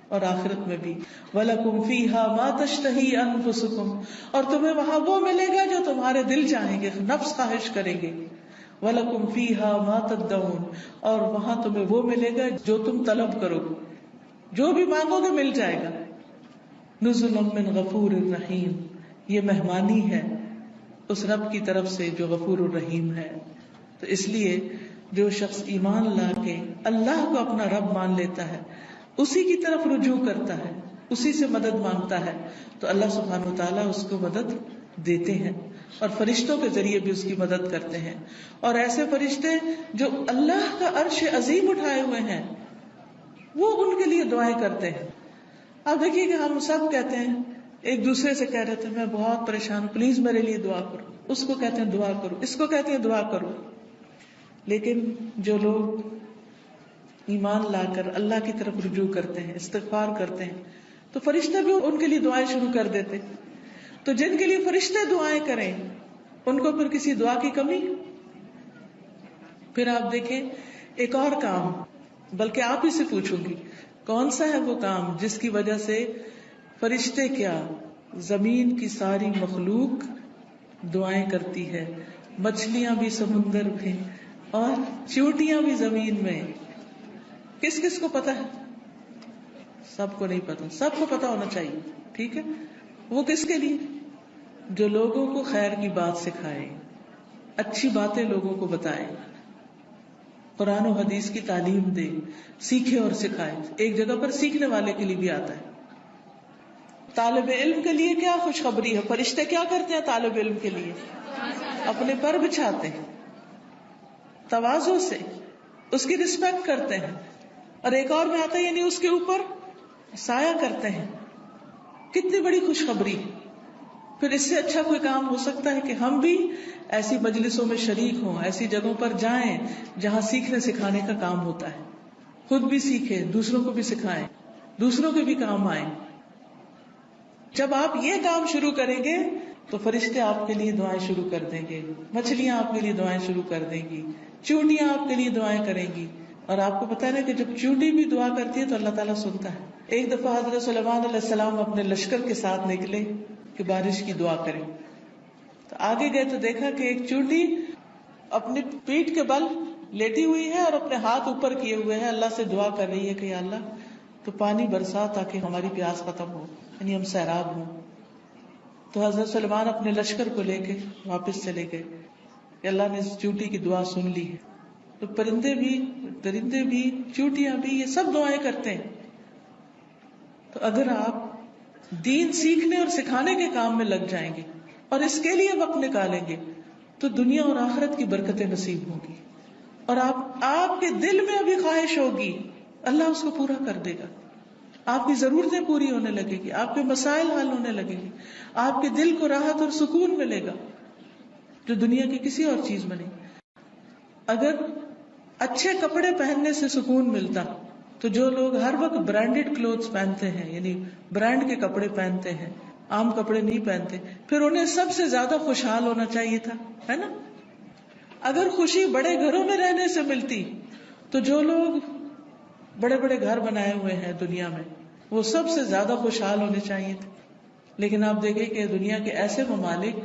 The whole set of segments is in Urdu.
اور آخرت میں بھی. وَلَكُمْ فِيهَا مَا تَشْتَهِي أَنفُسُكُمْ، اور تمہیں وہاں وہ ملے گا جو تمہارے دل چاہیں گے، نفس خواہش کریں گے. وَلَكُمْ فِيهَا مَا تَدَّعُونَ، اور وہاں تمہیں وہ ملے گا جو تم طلب کرو گے، جو بھی مانگو گے مل جائے گا. نُزُلًا مِّن غَفُورٍ رَحِيمٍ، یہ مہمانی ہے اس رب کی طرف سے جو غفور الرحیم ہے. تو اس لیے جو شخص ایمان لا کے اللہ کو اپنا رب مان لیتا ہے، اسی کی طرف رجوع کرتا ہے، اسی سے مدد مانگتا ہے، تو اللہ سبحانہ وتعالیٰ اس کو مدد دیتے ہیں اور فرشتوں کے ذریعے بھی اس کی مدد کرتے ہیں. اور ایسے فرشتے جو اللہ کا عرش عظیم اٹھائے ہوئے ہیں وہ ان کے لیے دعائیں کرتے ہیں. آپ دیکھیے کہ ہم سب کہتے ہیں، ایک دوسرے سے کہہ رہے تھے میں بہت پریشان ہوں، پلیز میرے لیے دعا کرو، اس کو کہتے ہیں دعا کرو، اس کو کہتے ہیں دعا کرو. لیکن جو لوگ ایمان لا کر اللہ کی طرف رجوع کرتے ہیں، استغفار کرتے ہیں، تو فرشتے بھی ان کے لیے دعائیں شروع کر دیتے. تو جن کے لیے فرشتے دعائیں کریں ان کو پھر کسی دعا کی کمی. پھر آپ دیکھیں ایک اور کام، بلکہ آپ ہی سے پوچھوں گی کون سا ہے وہ کام جس کی وجہ سے فرشتے کیا زمین کی ساری مخلوق دعائیں کرتی ہے، مچھلیاں بھی سمندر میں اور چیونٹیاں بھی زمین میں. کس کس کو پتا ہے؟ سب کو نہیں پتا، سب کو پتا ہونا چاہیے. ٹھیک ہے، وہ کس کے لیے؟ جو لوگوں کو خیر کی بات سکھائے، اچھی باتیں لوگوں کو بتائے، قرآن و حدیث کی تعلیم دے، سیکھے اور سکھائے. ایک جگہ پر سیکھنے والے کے لیے بھی آتا ہے. طالب علم کے لیے کیا خوشخبری ہے، فرشتے کیا کرتے ہیں طالب علم کے لیے؟ اپنے پر بچھاتے ہیں، تواضع سے اس کی رسپیکٹ کرتے ہیں. اور ایک اور میں آتا ہے یعنی اس کے اوپر سایہ کرتے ہیں. کتنی بڑی خوشخبری. پھر اس سے اچھا کوئی کام ہو سکتا ہے کہ ہم بھی ایسی مجلسوں میں شریک ہوں، ایسی جگہوں پر جائیں جہاں سیکھنے سکھانے کا کام ہوتا ہے. خود بھی سیکھیں، دوسروں کو بھی سکھائیں، دوسروں کے بھی کام آئیں. جب آپ یہ کام شروع کریں گے تو فرشتے آپ کے لیے دعائیں شروع کر دیں گے، مچھلیاں آپ کے لیے دعائیں شروع کر دیں گی، چونٹیاں آپ کے لیے دعائیں کریں گی. اور آپ کو پتا ہے نا کہ جب چونٹی بھی دعا کرتی ہے تو اللہ تعالیٰ سنتا ہے. ایک دفعہ حضرت سلیمان علیہ السلام اپنے لشکر کے ساتھ نکلے کہ بارش کی دعا کریں. تو آگے گئے تو دیکھا کہ ایک چونٹی اپنی پیٹھ کے بل لیٹی ہوئی ہے اور اپنے ہاتھ اوپر کیے ہوئے ہیں، اللہ سے دعا کر رہی ہے کہ یا اللہ تو پانی برسا تاکہ ہماری پیاس ختم ہو، یعنی ہم سیراب ہوں. تو حضرت سلیمان اپنے لشکر کو لے کے واپس چلے گئے کہ اللہ نے اس چونٹی کی دعا سن لی ہے. تو پرندے بھی، درندے بھی، چونٹیاں بھی، یہ سب دعائیں کرتے ہیں. تو اگر آپ دین سیکھنے اور سکھانے کے کام میں لگ جائیں گے اور اس کے لیے وقت نکالیں گے تو دنیا اور آخرت کی برکتیں نصیب ہوں گی. اور آپ کے دل میں ابھی خواہش ہوگی اللہ اس کو پورا کر دے گا. آپ کی ضرورتیں پوری ہونے لگے گی، آپ کے مسائل حل ہونے لگے گی، آپ کے دل کو راحت اور سکون ملے گا جو دنیا کی کسی اور چیز میں نہیں. اگر اچھے کپڑے پہننے سے سکون ملتا تو جو لوگ ہر وقت برانڈیڈ کلوتھز پہنتے ہیں، یعنی برانڈ کے کپڑے پہنتے ہیں، عام کپڑے نہیں پہنتے، پھر انہیں سب سے زیادہ خوشحال ہونا چاہیے تھا، ہے نا؟ اگر خوشی بڑے گھروں میں رہنے سے ملتی تو جو لوگ بڑے بڑے گھر بنائے ہوئے ہیں دنیا میں وہ سب سے زیادہ خوشحال ہونے چاہیے تھے. لیکن آپ دیکھیں کہ دنیا کے ایسے ممالک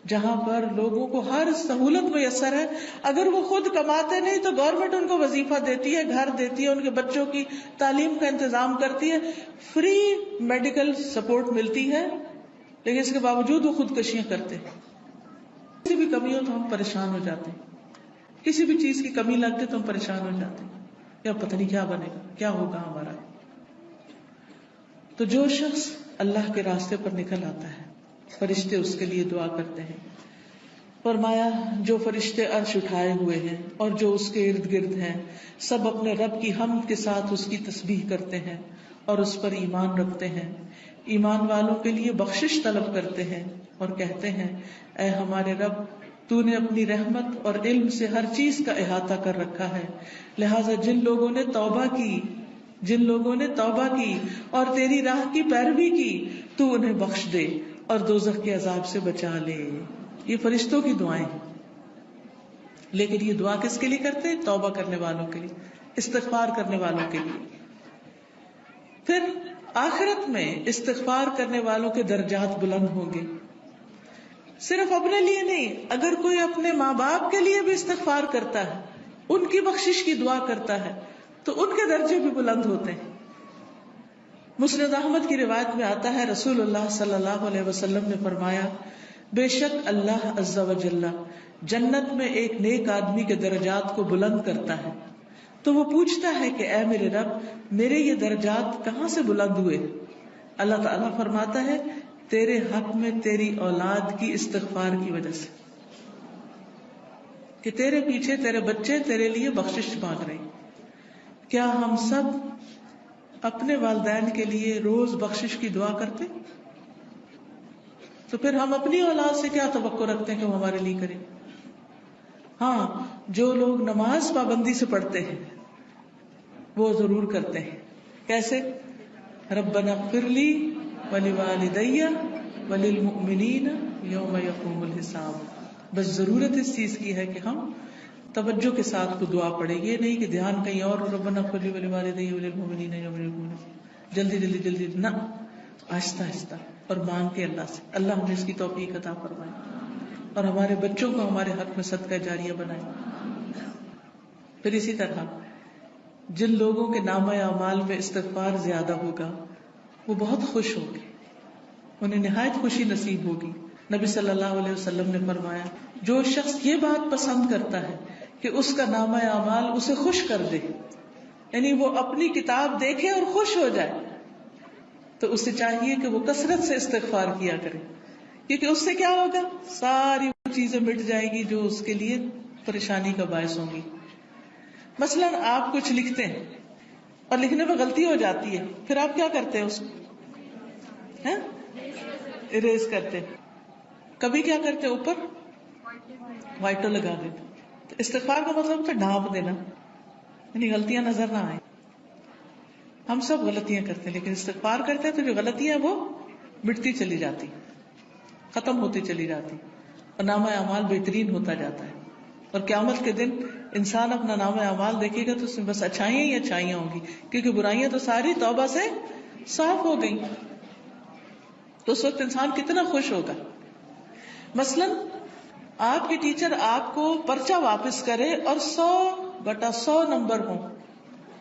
جہاں پر لوگوں کو ہر سہولت میسر ہے، اگر وہ خود کماتے نہیں تو گورنمنٹ ان کو وظیفہ دیتی ہے، گھر دیتی ہے، ان کے بچوں کی تعلیم کا انتظام کرتی ہے، فری میڈیکل سپورٹ ملتی ہے، لیکن اس کے باوجود وہ خودکشیاں کرتے ہیں. کسی بھی کمی ہو تو ہم پریشان ہو جاتے ہیں، کسی بھی چیز کی کمی لگتی تو ہم پریشان ہو جاتے ہیں، یا پتہ نہیں کیا بنے گا، کیا ہوگا ہمارا. تو جو شخص اللہ کے راستے پر نکل آتا ہے فرشتے اس کے لیے دعا کرتے ہیں. فرمایا جو فرشتے عرش اٹھائے ہوئے ہیں اور جو اس کے ارد گرد ہیں سب اپنے رب کی حمد کے ساتھ اس کی تسبیح کرتے ہیں اور اس پر ایمان رکھتے ہیں. ایمان والوں کے لیے بخشش طلب کرتے ہیں اور کہتے ہیں اے ہمارے رب تو نے اپنی رحمت اور علم سے ہر چیز کا احاطہ کر رکھا ہے، لہٰذا جن لوگوں نے توبہ کی اور تیری راہ کی پیروی کی تو انہیں بخش دے اور دوزخ کے عذاب سے بچا لے. یہ فرشتوں کی دعائیں ہیں، لیکن یہ دعا کس کے لیے کرتے ہیں؟ توبہ کرنے والوں کے لیے، استغفار کرنے والوں کے لیے. پھر آخرت میں استغفار کرنے والوں کے درجات بلند ہوں گے. صرف اپنے لیے نہیں، اگر کوئی اپنے ماں باپ کے لیے بھی استغفار کرتا ہے، ان کی بخشش کی دعا کرتا ہے، تو ان کے درجے بھی بلند ہوتے ہیں. مسند احمد کی روایت میں آتا ہے رسول اللہ صلی اللہ علیہ وسلم نے فرمایا، بے شک اللہ عز و جل جنت میں ایک نیک آدمی کے درجات کو بلند کرتا ہے، تو وہ پوچھتا ہے کہ اے میرے رب، میرے یہ درجات کہاں سے بلند ہوئے؟ اللہ تعالیٰ فرماتا ہے، تیرے حق میں تیری اولاد کی استغفار کی وجہ سے، کہ تیرے پیچھے تیرے بچے تیرے لیے بخشش مانگ رہے ہیں. کیا ہم سب اپنے والدین کے لیے روز بخشش کی دعا کرتے؟ تو پھر ہم اپنی اولاد سے کیا توقع رکھتے ہیں کہ وہ ہمارے لیے کریں؟ ہاں، جو لوگ نماز پابندی سے پڑھتے ہیں وہ ضرور کرتے ہیں. کیسے؟ ربنا اغفر لی ولوالدی وللمؤمنین یوم یقوم الحساب. بس ضرورت اس چیز کی ہے کہ ہم توجہ کے ساتھ کو دعا پڑھے، یہ نہیں کہ دھیان کہیں اور، ربنا اغفر لی ولوالدی وللمؤمنین یوم یقوم الحساب، جلدی جلدی جلدی نہ، آہستہ آہستہ اور مانگ کے اللہ سے. اللہ ہمیں اس کی توفیق عطا فرمائے اور ہمارے بچوں کو ہمارے حق میں صدقہ جاریہ بنائے. پھر اسی طرح جن لوگوں کے نامہ اعمال میں استغفار زیادہ ہوگا وہ بہت خوش ہوں گے، انہیں نہایت خوشی نصیب ہوگی. نبی صلی اللہ علیہ وسلم نے فرمایا، جو شخص یہ بات پسند کرتا ہے کہ اس کا نامہ اعمال اسے خوش کر دے، یعنی وہ اپنی کتاب دیکھے اور خوش ہو جائے، تو اسے چاہیے کہ وہ کثرت سے استغفار کیا کرے، کیونکہ اس سے کیا ہوگا، ساری وہ چیزیں مٹ جائیں گی جو اس کے لیے پریشانی کا باعث ہوں گی. مثلاً آپ کچھ لکھتے ہیں اور لکھنے میں غلطی ہو جاتی ہے، پھر آپ کیا کرتے ہیں؟ اس کو اریز کرتے. کبھی کیا کرتے؟ اوپر وائٹو لگا دیتے. تو استغفار کا مطلب تو ڈھانپ دینا، یعنی غلطیاں نظر نہ آئیں. ہم سب غلطیاں کرتے ہیں، لیکن استغفار کرتے ہیں تو جو غلطیاں وہ مٹتی چلی جاتی، ختم ہوتی چلی جاتی، اور نامہ اعمال بہترین ہوتا جاتا ہے. اور قیامت کے دن انسان اپنا نامہ اعمال دیکھے گا تو اس میں بس اچھائیاں ہی اچھائیاں ہوں گی، کیونکہ برائیاں تو ساری توبہ سے صاف ہو گئی. تو اس وقت انسان کتنا خوش ہوگا. مثلاً آپ کے ٹیچر آپ کو پرچہ واپس کرے اور 100/100 نمبر ہوں،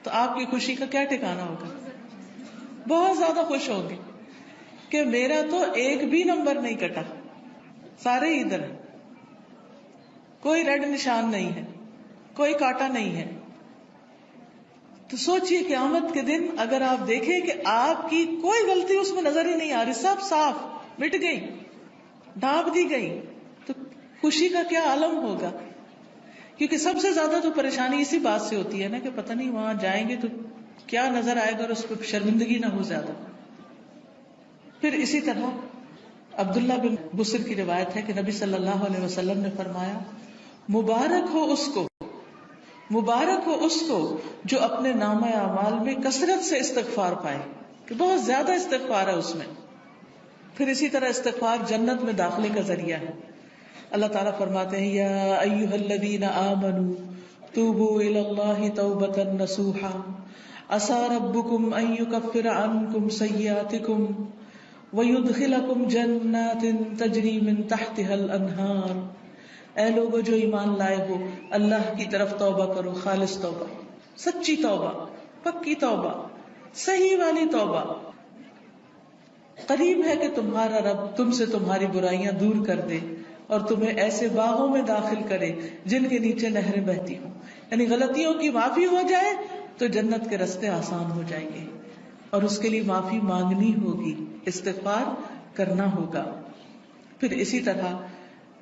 تو آپ کی خوشی کا کیا ٹھکانا ہوگا؟ بہت زیادہ خوش ہوں گے کہ میرا تو ایک بھی نمبر نہیں کٹا، سارے ادھر ہیں، کوئی ریڈ نشان نہیں ہے، کوئی کاٹا نہیں ہے. تو سوچئے قیامت کے دن اگر آپ دیکھیں کہ آپ کی کوئی غلطی اس میں نظر ہی نہیں آ رہی، سب صاف مٹ گئی، ڈھانپ دی گئی، تو خوشی کا کیا عالم ہوگا. کیونکہ سب سے زیادہ تو پریشانی اسی بات سے ہوتی ہے نا کہ پتہ نہیں وہاں جائیں گے تو کیا نظر آئے گا اور اس پہ شرمندگی نہ ہو زیادہ. پھر اسی طرح عبداللہ بن بصر کی روایت ہے کہ نبی صلی اللہ علیہ وسلم نے فرمایا، مبارک ہو اس کو جو اپنے نامہ اعمال میں کثرت سے استغفار پائے، کہ بہت زیادہ استغفار ہے اس میں. پھر اسی طرح استغفار جنت میں داخلے کا ذریعہ ہے. اللہ تعالیٰ فرماتے ہیں، یا ایھا الذین آمنوا توبوا الی اللہ توبۃ نصوحا عسى ربکم ان یکفر عنکم سیئاتکم وَيُدْخِلَكُمْ جَنَّاتٍ تَجْرِي مِن تَحْتِهَا الْأَنْهَارُ. اے لوگو جو ایمان لائے ہو، اللہ کی طرف توبہ کرو، خالص توبہ، سچی توبہ، پکی توبہ، صحیح والی توبہ. قریب ہے کہ تمہارا رب تم سے تمہاری برائیاں دور کر دے اور تمہیں ایسے باغوں میں داخل کرے جن کے نیچے نہریں بہتی ہوں. یعنی غلطیوں کی معافی ہو جائے تو جنت کے راستے آسان ہو جائیں گے، اور اس کے لیے معافی مانگنی ہوگی، استغفار کرنا ہوگا. پھر اسی طرح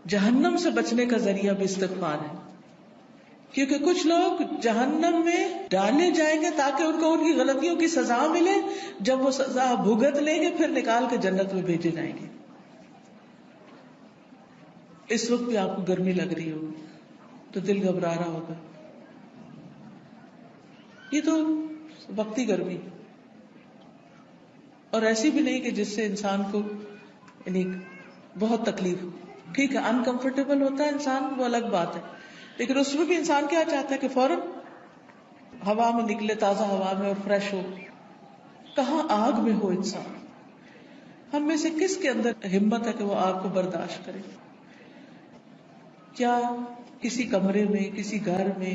جہنم سے بچنے کا ذریعہ بھی استغفار ہے، کیونکہ کچھ لوگ جہنم میں ڈالے جائیں گے تاکہ ان کو ان کی غلطیوں کی سزا ملے، جب وہ سزا بھگت لیں گے پھر نکال کے جنت میں بھیجے جائیں گے. اس وقت بھی آپ کو گرمی لگ رہی ہوگی تو دل گھبرا رہا ہوگا، یہ تو وقتی گرمی، اور ایسی بھی نہیں کہ جس سے انسان کو یعنی بہت تکلیف ہو. ٹھیک ہے، انکمفرٹیبل ہوتا ہے انسان، وہ الگ بات ہے، لیکن اس میں بھی انسان کیا چاہتا ہے کہ فوراً ہوا میں نکلے، تازہ ہوا میں، اور فریش ہو. کہاں آگ میں ہو انسان. ہم میں سے کس کے اندر ہمت ہے کہ وہ آگ کو برداشت کرے؟ کیا کسی کمرے میں، کسی گھر میں،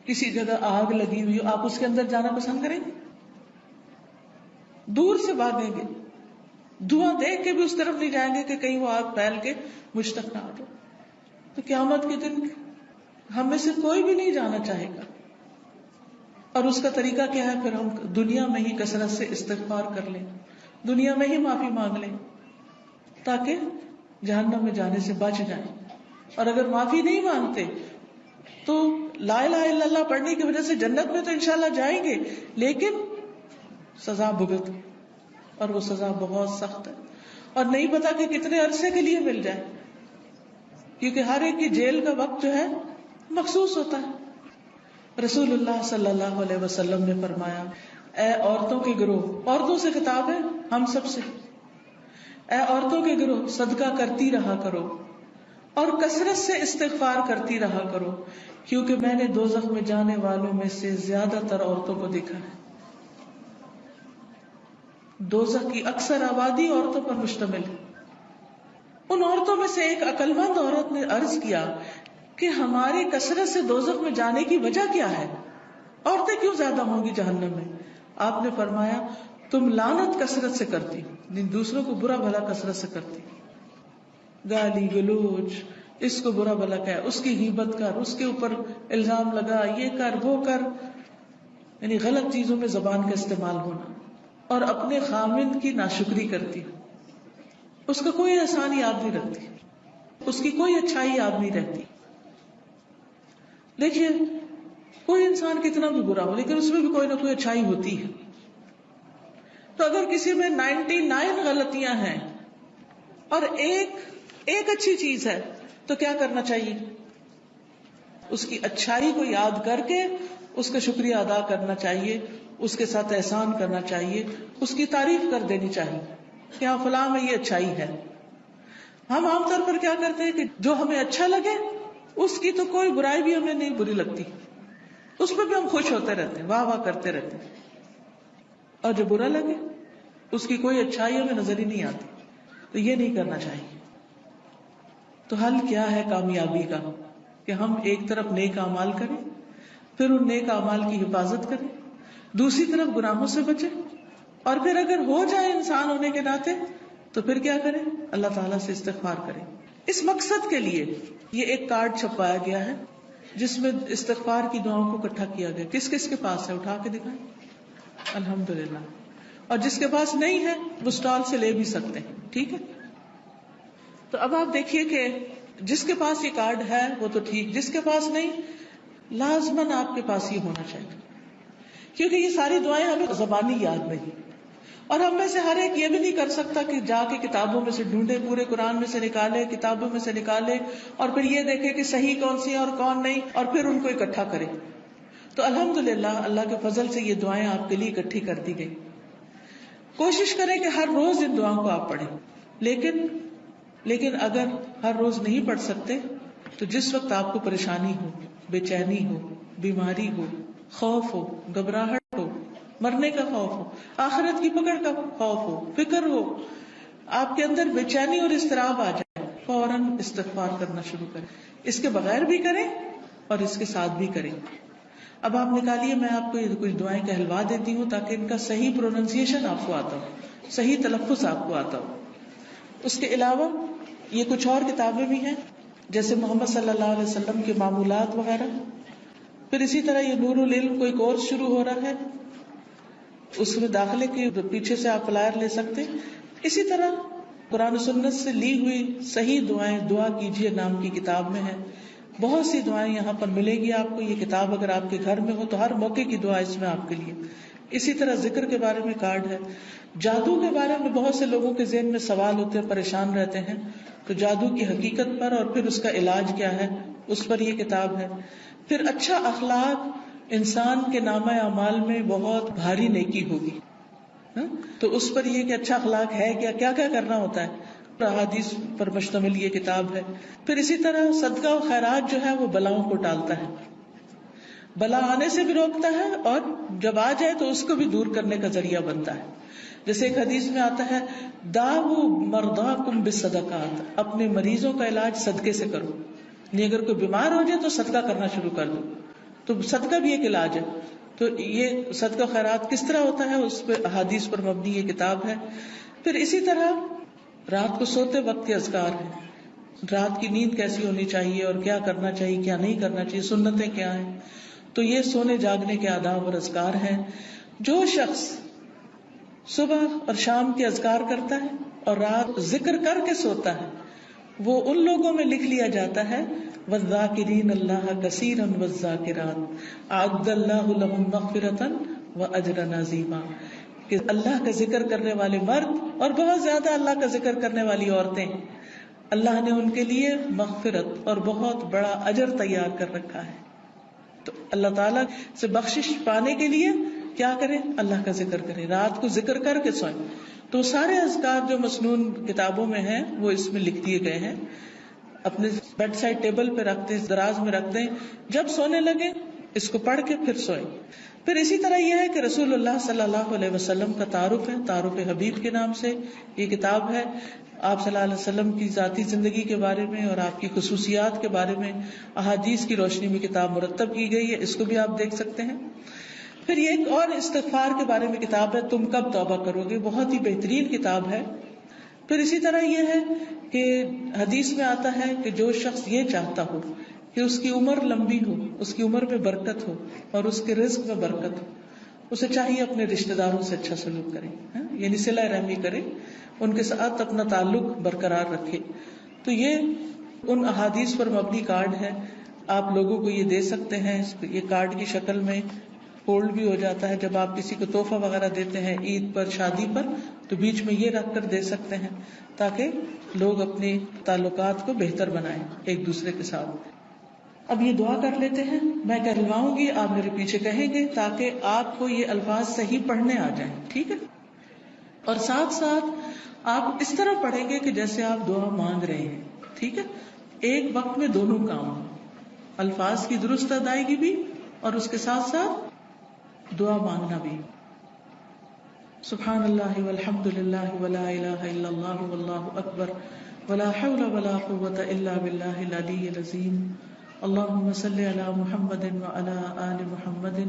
کسی جگہ آگ لگی ہوئی ہو، آپ اس کے اندر جانا پسند کریں گے؟ دور سے بھاگیں گے، دھواں دیکھ کے بھی اس طرف نہیں جائیں گے کہ کہیں وہ آگ پھیل کے مجھ تک نہ آ جائے. تو قیامت کے دن ہم میں سے کوئی بھی نہیں جانا چاہے گا. اور اس کا طریقہ کیا ہے؟ پھر ہم دنیا میں ہی کثرت سے استغفار کر لیں، دنیا میں ہی معافی مانگ لیں تاکہ جہنم میں جانے سے بچ جائیں. اور اگر معافی نہیں مانگتے تو لا الہ الا اللہ پڑھنے کی وجہ سے جنت میں تو انشاءاللہ جائیں گے، لیکن سزا بھگت، اور وہ سزا بہت سخت ہے، اور نہیں پتا کہ کتنے عرصے کے لیے مل جائے، کیونکہ ہر ایک کی جیل کا وقت جو ہے مخصوص ہوتا ہے. رسول اللہ صلی اللہ علیہ وسلم نے فرمایا، اے عورتوں کے گروہ، عورتوں سے خطاب ہے، ہم سب سے، اے عورتوں کے گروہ، صدقہ کرتی رہا کرو اور کثرت سے استغفار کرتی رہا کرو، کیونکہ میں نے دوزخ میں جانے والوں میں سے زیادہ تر عورتوں کو دیکھا ہے. دوزخ کی اکثر آبادی عورتوں پر مشتمل ہے. ان عورتوں میں سے ایک عقل مند عورت نے عرض کیا کہ ہماری کثرت سے دوزخ میں جانے کی وجہ کیا ہے؟ عورتیں کیوں زیادہ ہوں گی جہنم میں؟ آپ نے فرمایا، تم لعنت کثرت سے کرتی، دوسروں کو برا بھلا کثرت سے کرتی، گالی گلوچ، اس کو برا بھلا کہہ، اس کی غیبت کر، اس کے اوپر الزام لگا، یہ کر وہ کر، یعنی غلط چیزوں میں زبان کا استعمال ہونا، اور اپنے خامند کی ناشکری کرتی، اس کا کوئی احسان یاد نہیں رکھتی، اس کی کوئی اچھائی یاد نہیں رہتی. دیکھیے، کوئی انسان کتنا بھی برا ہو لیکن اس میں بھی کوئی نہ کوئی اچھائی ہوتی ہے. تو اگر کسی میں 99 غلطیاں ہیں اور ایک اچھی چیز ہے تو کیا کرنا چاہیے؟ اس کی اچھائی کو یاد کر کے اس کا شکریہ ادا کرنا چاہیے، اس کے ساتھ احسان کرنا چاہیے، اس کی تعریف کر دینی چاہیے کہ ہاں فلاں میں یہ اچھائی ہے. ہم عام طور پر کیا کرتے ہیں کہ جو ہمیں اچھا لگے اس کی تو کوئی برائی بھی ہمیں نہیں بری لگتی، اس پہ بھی ہم خوش ہوتے رہتے ہیں، واہ واہ کرتے رہتے ہیں، اور جو برا لگے اس کی کوئی اچھائی ہمیں نظر ہی نہیں آتی. تو یہ نہیں کرنا چاہیے. تو حل کیا ہے کامیابی کا؟ کہ ہم ایک طرف نیک اعمال کریں، پھر ان نیک اعمال کی حفاظت کریں، دوسری طرف گناہوں سے بچیں، اور پھر اگر ہو جائے انسان ہونے کے ناطے تو پھر کیا کریں؟ اللہ تعالیٰ سے استغفار کریں. اس مقصد کے لیے یہ ایک کارڈ چھپوایا گیا ہے جس میں استغفار کی دعاؤں کو اکٹھا کیا گیا. کس کس کے پاس ہے؟ اٹھا کے دکھائیں. الحمدللہ. اور جس کے پاس نہیں ہے وہ اسٹال سے لے بھی سکتے ہیں. ٹھیک ہے. تو اب آپ دیکھیے کہ جس کے پاس یہ کارڈ ہے وہ تو ٹھیک، جس کے پاس نہیں، لازماً آپ کے پاس یہ ہونا چاہیے، کیونکہ یہ ساری دعائیں ہمیں زبانی یاد نہیں، اور ہم میں سے ہر ایک یہ بھی نہیں کر سکتا کہ جا کے کتابوں میں سے ڈھونڈے، پورے قرآن میں سے نکالے، کتابوں میں سے نکالے، اور پھر یہ دیکھے کہ صحیح کون سی ہے اور کون نہیں، اور پھر ان کو اکٹھا کرے. تو الحمدللہ اللہ کے فضل سے یہ دعائیں آپ کے لیے اکٹھی کر دی گئی. کوشش کریں کہ ہر روز ان دعاؤں کو آپ پڑھیں، لیکن اگر ہر روز نہیں پڑھ سکتے تو جس وقت آپ کو پریشانی ہو، بے چینی ہو، بیماری ہو، خوف ہو، گھبراہٹ ہو، مرنے کا خوف ہو، آخرت کی پکڑ کا خوف ہو، فکر ہو، آپ کے اندر بے چینی اور اضطراب آ جائے، فوراً استغفار کرنا شروع کریں. اس کے بغیر بھی کریں اور اس کے ساتھ بھی کریں. اب آپ نکالیے، میں آپ کو یہ کچھ دعائیں کہلوا دیتی ہوں تاکہ ان کا صحیح پروننسیشن آپ کو آتا ہو، صحیح تلفظ آپ کو آتا ہو. اس کے علاوہ یہ کچھ اور کتابیں بھی ہیں جیسے محمد صلی اللہ علیہ وسلم کے معمولات وغیرہ. پھر اسی طرح یہ نور العلم کوئی کورس شروع ہو رہا ہے، اس میں داخلے کے پیچھے سے آپ فلائر لے سکتے. اسی طرح قرآن و سنت سے لی ہوئی صحیح دعائیں دعا کیجیے نام کی کتاب میں ہے. بہت سی دعائیں یہاں پر ملے گی آپ کو. یہ کتاب اگر آپ کے گھر میں ہو تو ہر موقع کی دعا اس میں آپ کے لیے. اسی طرح ذکر کے بارے میں کارڈ ہے. جادو کے بارے میں بہت سے لوگوں کے ذہن میں سوال ہوتے ہیں، پریشان رہتے ہیں، تو جادو کی حقیقت پر اور پھر اس کا علاج کیا ہے اس پر یہ کتاب ہے. پھر اچھا اخلاق انسان کے نامہ اعمال میں بہت بھاری نیکی ہوگی، تو اس پر یہ کہ اچھا اخلاق ہے کیا کیا کرنا ہوتا ہے، احادیث پر مشتمل یہ کتاب ہے. پھر اسی طرح صدقہ و خیرات جو ہے وہ بلاؤں کو ٹالتا ہے. بلا آنے سے بھی روکتا ہے اور جب آ جائے تو اس کو بھی دور کرنے کا ذریعہ بنتا ہے. جیسے ایک حدیث میں آتا ہے داؤ مرضاکم بالصدقات، اپنے مریضوں کا علاج صدقے سے کرو. نہیں اگر کوئی بیمار ہو جائے تو صدقہ کرنا شروع کر دو. تو صدقہ بھی ایک علاج ہے. تو یہ صدقہ خیرات کس طرح ہوتا ہے اس پہ احادیث پر مبنی یہ کتاب ہے. پھر اسی طرح رات کو سوتے وقت کے اذکار ہیں. رات کی نیند کیسی ہونی چاہیے اور کیا کرنا چاہیے کیا نہیں کرنا چاہیے، سنتیں کیا ہیں. تو یہ سونے جاگنے کے آداب اور اذکار ہیں. جو شخص صبح اور شام کے اذکار کرتا ہے اور رات ذکر کر کے سوتا ہے وہ ان لوگوں میں لکھ لیا جاتا ہے والذاکرین اللہ کثیرا والذاکرات اعد اللہ لهم مغفرۃ واجرا عظیما، کہ اللہ کا ذکر کرنے والے مرد اور بہت زیادہ اللہ کا ذکر کرنے والی عورتیں، اللہ نے ان کے لیے مغفرت اور بہت بڑا اجر تیار کر رکھا ہے. تو اللہ تعالیٰ سے بخشش پانے کے لیے کیا کریں؟ اللہ کا ذکر کریں، رات کو ذکر کر کے سوئیں. تو سارے اذکار جو مسنون کتابوں میں ہیں وہ اس میں لکھ دیے گئے ہیں. اپنے بیڈ سائڈ ٹیبل پہ رکھ دیں، دراز میں رکھ دیں، جب سونے لگے اس کو پڑھ کے پھر سوئیں. پھر اسی طرح یہ ہے کہ رسول اللہ صلی اللہ علیہ وسلم کا تعارف ہے، تعارف حبیب کے نام سے یہ کتاب ہے. آپ صلی اللہ علیہ وسلم کی ذاتی زندگی کے بارے میں اور آپ کی خصوصیات کے بارے میں احادیث کی روشنی میں کتاب مرتب کی گئی ہے، اس کو بھی آپ دیکھ سکتے ہیں. پھر یہ ایک اور استغفار کے بارے میں کتاب ہے، تم کب توبہ کرو گے، بہت ہی بہترین کتاب ہے. پھر اسی طرح یہ ہے کہ حدیث میں آتا ہے کہ جو شخص یہ چاہتا ہو کہ اس کی عمر لمبی ہو، اس کی عمر میں برکت ہو اور اس کے رزق میں برکت ہو، اسے چاہیے اپنے رشتہ داروں سے اچھا سلوک کرے، یعنی صلہ رحمی کرے، ان کے ساتھ اپنا تعلق برقرار رکھے. تو یہ ان احادیث پر مبنی کارڈ ہے، آپ لوگوں کو یہ دے سکتے ہیں. یہ کارڈ کی شکل میں فولڈ بھی ہو جاتا ہے. جب آپ کسی کو تحفہ وغیرہ دیتے ہیں عید پر، شادی پر، تو بیچ میں یہ رکھ کر دے سکتے ہیں تاکہ لوگ اپنے تعلقات کو بہتر بنائیں ایک دوسرے کے ساتھ. اب یہ دعا کر لیتے ہیں، میں کہلواؤں گی، آپ میرے پیچھے کہیں گے تاکہ آپ کو یہ الفاظ صحیح پڑھنے آ جائیں. ٹھیک ہے؟ اور ساتھ ساتھ آپ اس طرح پڑھیں گے کہ جیسے آپ دعا مانگ رہے ہیں. ٹھیک ہے؟ ایک وقت میں دونوں کام، الفاظ کی درست ادائیگی بھی اور اس کے ساتھ ساتھ دعا مانگنا بھی. سبحان اللہ والحمد للہ ولا الہ الا اللہ واللہ اکبر ولا حول ولا قوة الا باللہ العلی العظیم. اللہم صل علی محمد وعلی آل محمد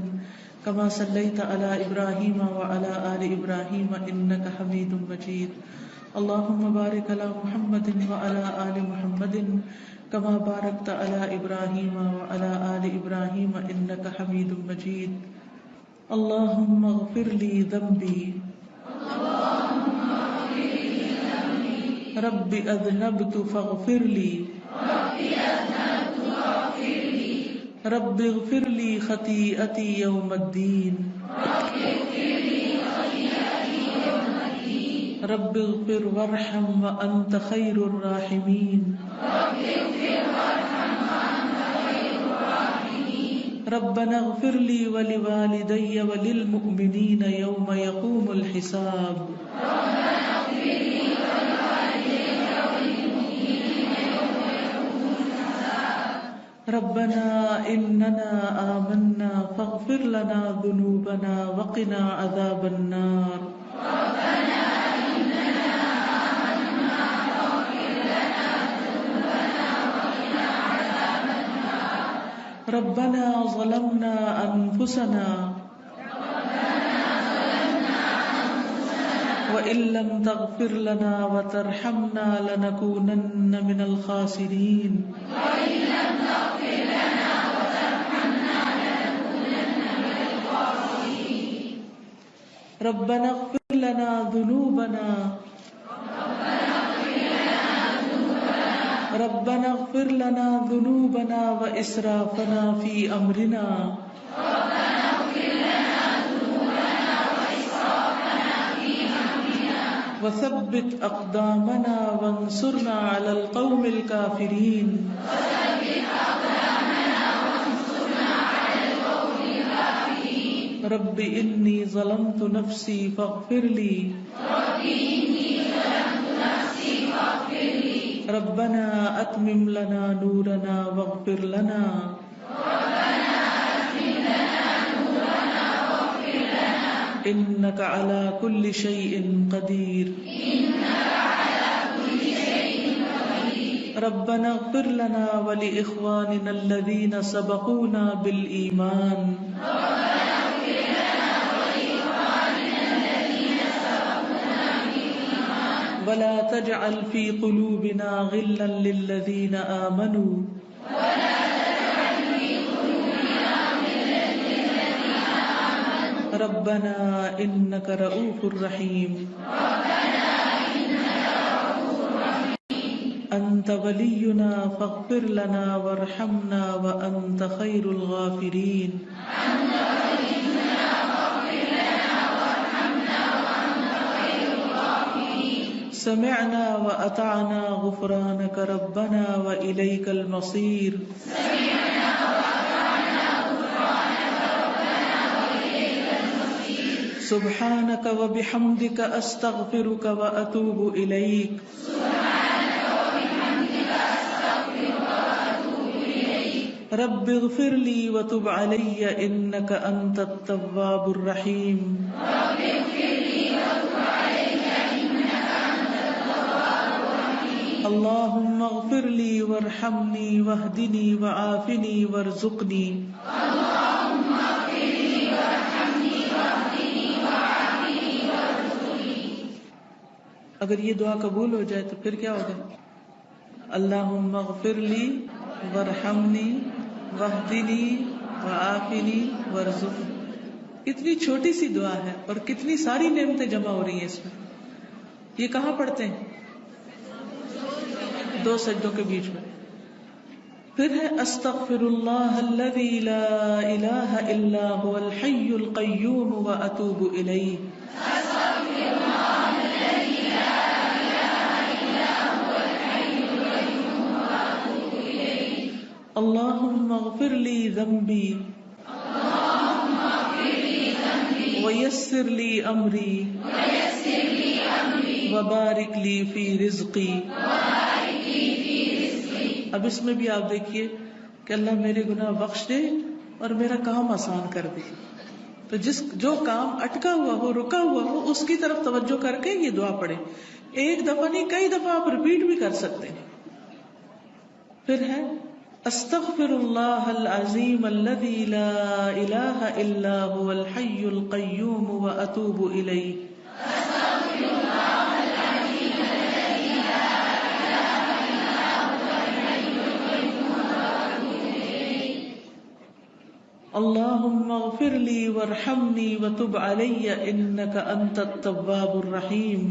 كما صلیت علی ابراہیم وعلی آل ابراہیم انک حمید مجید. اللہم بارک علی محمد وعلی آل محمد كما بارکت علی ابراہیم وعلی آل ابراہیم انک حمید مجید. اللہم اغفر لی ذنبی رب اذنبت فاغفر لی رب اغفر لی خطیئتی یوم الدین رب اغفر وارحم وانت خیر الراحمین ربنا اغفر لی ولوالدی وللمؤمنین یوم یقوم الحساب. ربنا اننا آمنا فاغفر لنا ذنوبنا وقنا عذاب النار. ربنا ظلمنا انفسنا وإن لم تغفر لنا وترحمنا لنكونن من الخاسرين. ربنا اغفر لنا ذنوبنا ربنا اغفر لنا ذنوبنا وإسرافنا في أمرنا وثبت أقدامنا وانصرنا على القوم الكافرين. رب إني ظلمت نفسي فاغفر لي ربنا أتمم لنا نورنا واغفر لنا إنك على كل شيء قدير ربنا اغفر لنا ولإخواننا الذين سبقونا بالإيمان ولا تجعل في قلوبنا غلا للذين آمنوا ربنا إنك رؤوف رحيم أنت ولينا فاغفر لنا وارحمنا وأنت خير الغافرين سمعنا وأطعنا غفرانك ربنا وإليك المصير سبحانك وبحمدك أستغفرك وأتوب إليك رب اغفر لي وتب علي إنك أنت التواب الرحيم اللهم اغفر لي وارحمني واهدني وعافني وارزقني اگر یہ دعا قبول ہو جائے تو پھر کیا ہوگا؟ اللہم اغفر لی وارحمنی واہدنی وعافنی وارزقنی. کتنی چھوٹی سی دعا ہے اور کتنی ساری نعمتیں جمع ہو رہی ہیں اس میں. یہ کہاں پڑھتے ہیں؟ 2 سجدوں کے بیچ میں. پھر ہے استغفر اللہ الذی لا الہ الا هو الحی القیوم واتوب الیہ. اللهم اغفر لي ذنبي ويسر لي أمري وبارك لي في رزقي. اب اس میں بھی آپ دیکھیے کہ اللہ میرے گناہ بخش دے اور میرا کام آسان کر دے. تو جو کام اٹکا ہوا ہو رکا ہوا ہو اس کی طرف توجہ کر کے یہ دعا پڑھیں. ایک دفعہ نہیں کئی دفعہ آپ ریپیٹ بھی کر سکتے ہیں. پھر ہے استغفر اللہ العظیم الذی لا الہ الا هو الحی القیوم واتوب الیہ. اللہم اغفر لی وارحمنی وتب علی انک انت التواب الرحیم.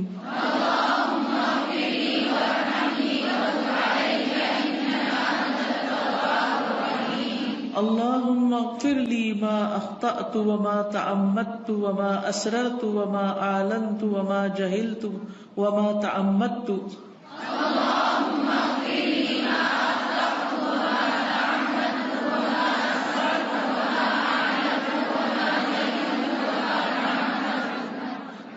اللہم اغفر لی ما اخطأت وما تعمدت وما اسررت وما اعلنت وما جہلت وما تعمدت.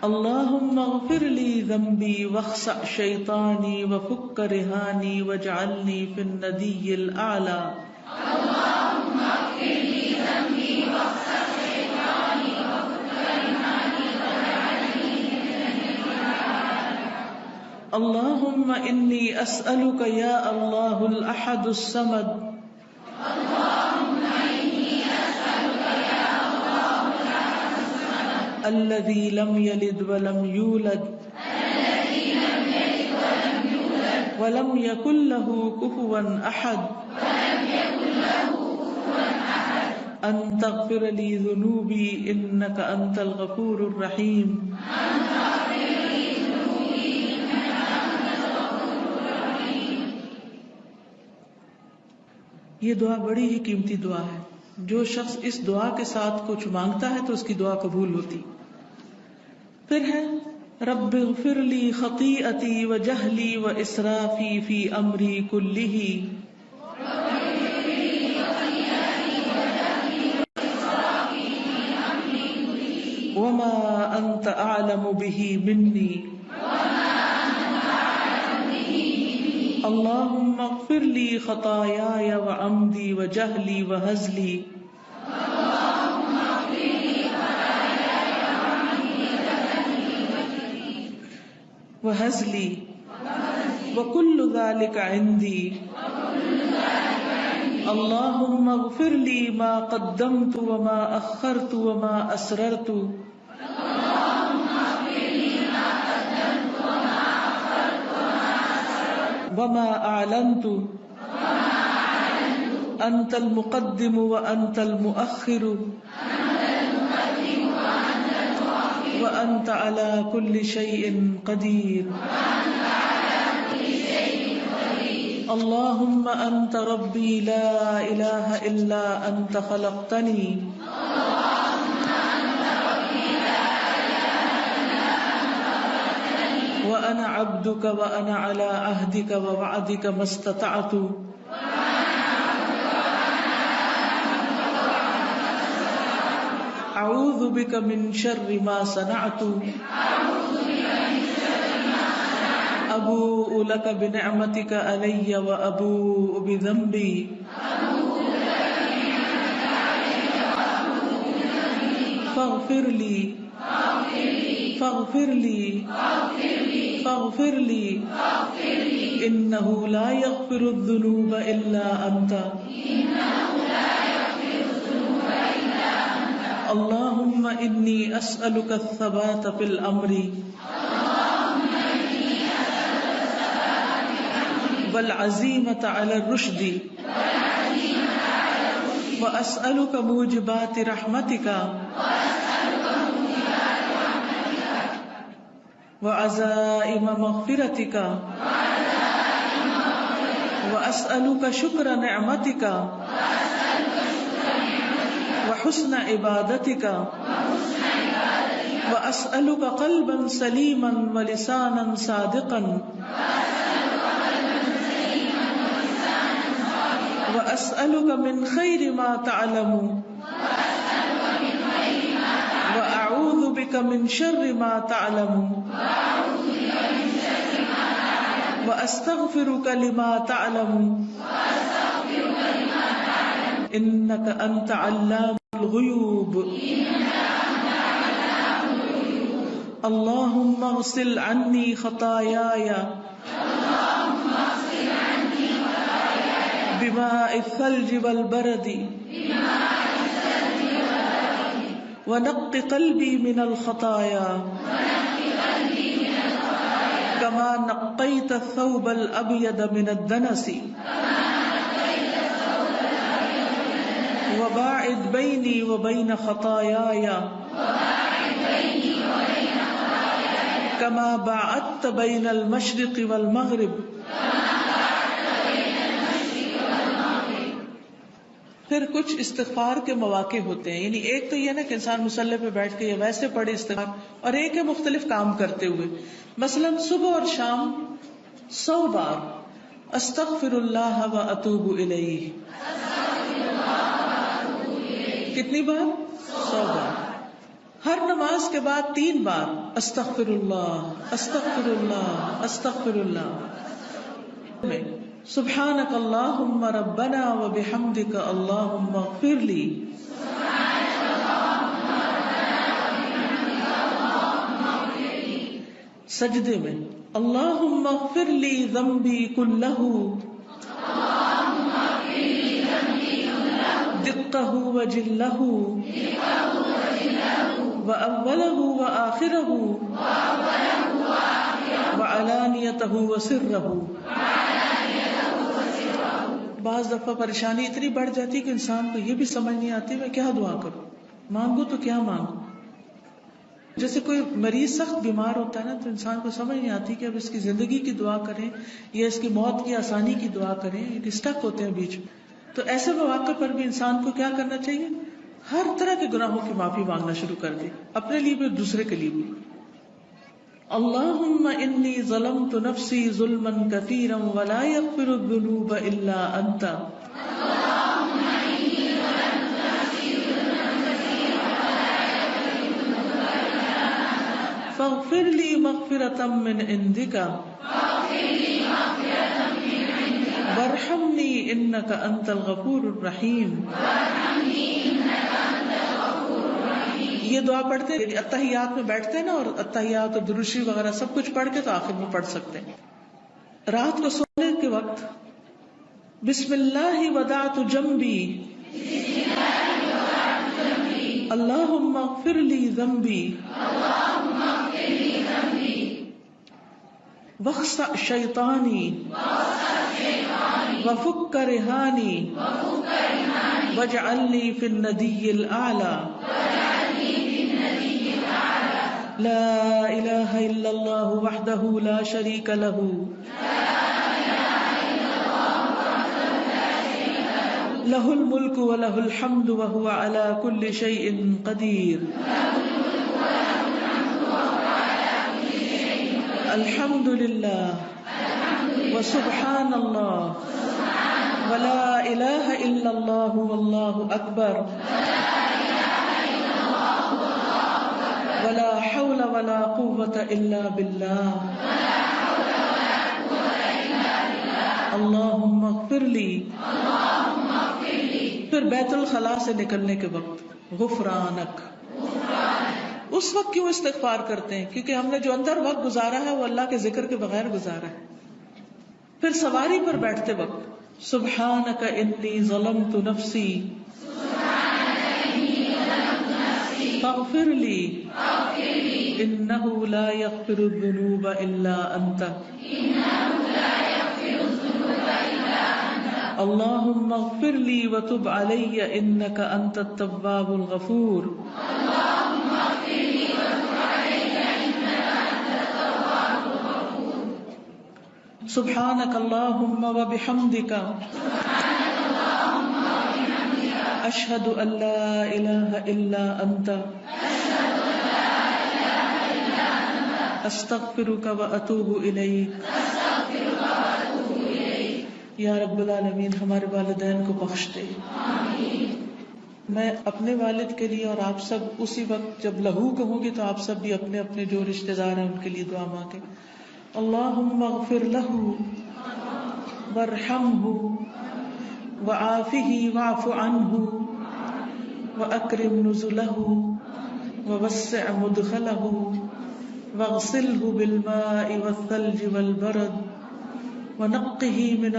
اللہم اغفر لی ذنبی واخسأ شیطانی وفک رہانی واجعلنی فی الندی الاعلی. اللہم انی اسألک یا اللہ الاحد الصمد الذی لم یلد ولم یولد ولم یکن له کفوا احد ان تغفر لی ذنوبی انک انت الغفور الرحیم. یہ دعا بڑی ہی قیمتی دعا ہے. جو شخص اس دعا کے ساتھ کچھ مانگتا ہے تو اس کی دعا قبول ہوتی. پھر ہے رب اغفر لی خطیئتی وجہلی واسرافی فی امری کلہ وما انت اعلم بہ منی. اللہم اغفر لی خطایای وعمدی وجہلی وہزلی وهزلي وكل ذلك عندي اللهم اغفر لي ما قدمت وما أخرت وما أسررت وما أعلنت أنت المقدم وأنت المؤخر وأنت على كل شيء قدير اللهم أنت ربي لا إله إلا أنت خلقتني وأنا عبدك وأنا على عهدك ووعدك ما استطعت أعوذ بك من شر ما صنعت أبوء لك بنعمتك علي وأبوء بذنبي فاغفر لي فاغفر لي فاغفر لي إنه لا يغفر الذنوب إلا أنت اللهم إني أسألك الثبات في الأمر والعزيمة على الرشد وأسألك موجبات رحمتك وعزائم مغفرتك وأسألك شكر نعمتك وحسن عبادتك وأسألك قلبا سليما ولسانا صادقا وأسألك من خير ما تعلم وأعوذ بك من شر ما تعلم وأستغفرك لما تعلم إنك أنت علام الغيوب اللهم اغسل عني خطاياي بماء الثلج والبرد ونق قلبي من الخطايا كما نقيت الثوب الأبيض من الدنس وباعد بيني وبين خطاياي كما باعدت بين المشرق والمغرب پھر کچھ استغفار کے مواقع ہوتے ہیں، یعنی ایک تو یہ نا کہ انسان مصلی پہ بیٹھ کے یا ویسے پڑھے استغفار، اور ایک ہے مختلف کام کرتے ہوئے، مثلا صبح اور شام 100 بار استغفر اللہ و اتوب الیہ. کتنی بار؟ 100 بار. ہر نماز کے بعد 3 بار استغفر اللہ استغفر اللہ استغفر اللہ. سبحانک اللہم ربنا و بحمدک اللہم اغفر لی. سجدے میں اللہم اغفر لی ذنبی کلہ دقہ و جلہ و اولہ و آخرہ و علانیتہ و سرہ. بعض دفعہ پریشانی اتنی بڑھ جاتی ہے کہ انسان کو یہ بھی سمجھ نہیں آتی میں کیا دعا کروں، مانگوں تو کیا مانگوں. جیسے کوئی مریض سخت بیمار ہوتا ہے نا تو انسان کو سمجھ نہیں آتی کہ اب اس کی زندگی کی دعا کریں یا اس کی موت کی آسانی کی دعا کریں، اسٹک ہوتے ہیں بیچ میں. تو ایسے مواقع پر بھی انسان کو کیا کرنا چاہیے؟ ہر طرح کے گناہوں کی معافی مانگنا شروع کر دے، اپنے لیے بھی دوسرے کے لیے بھی. اللہم انی ظلمت نفسی ظلما کثیرا ولا یغفر الذنوب الا انت فاغفر لی مغفرة من عندک وارحمنی انک انت الغفور الرحیم. یہ دعا پڑھتے ہیں اتحیات میں بیٹھتے ہیں نا، اور اتحیات اور درود شریف وغیرہ سب کچھ پڑھ کے تو آخر میں پڑھ سکتے ہیں. رات کو سونے کے وقت بسم اللہ ودعت جنبی اللہم اغفر لی ذنبی واخسأ شیطانی وفک رہانی واجعلنی فی الندی الاعلی لا الہ الا اللہ وحدہ لا شریک لہ لہ الملک ولہ الحمد وہو علی کل شیء قدیر الحمد للہ وسبحان اللہ ولا الہ الا اللہ واللہ اکبر ولا حول ولا قوة الا باللہ اللہم اغفر لی. پھر بیت الخلاء سے نکلنے کے وقت غفرانک. اس وقت کیوں استغفار کرتے ہیں؟ کیونکہ ہم نے جو اندر وقت گزارا ہے وہ اللہ کے ذکر کے بغیر گزارا ہے. پھر سواری پر بیٹھتے وقت سبحانک انی ظلمت نفسی فاغفر لی انہ لا یغفر الذنوب الا انت اللہم اغفر لی وتب علی انک انت التواب الغفور. سبحانک اللہم وبحمدک اشہد ان لا الہ الا انت استغفرک واتوب الیک. یا رب العالمین ہمارے والدین کو بخش دے. میں اپنے والد کے لیے اور آپ سب اسی وقت جب لہو کہوں گی تو آپ سب بھی اپنے اپنے جو رشتہ دار ہیں ان کے لیے دعا مانگے. اللہم اغفر لہ وارحمہ وعافہ واعف عنہ واکرم نزلہ ووسع مدخلہ واغسلہ بالماء والثلج والبرد ونقه من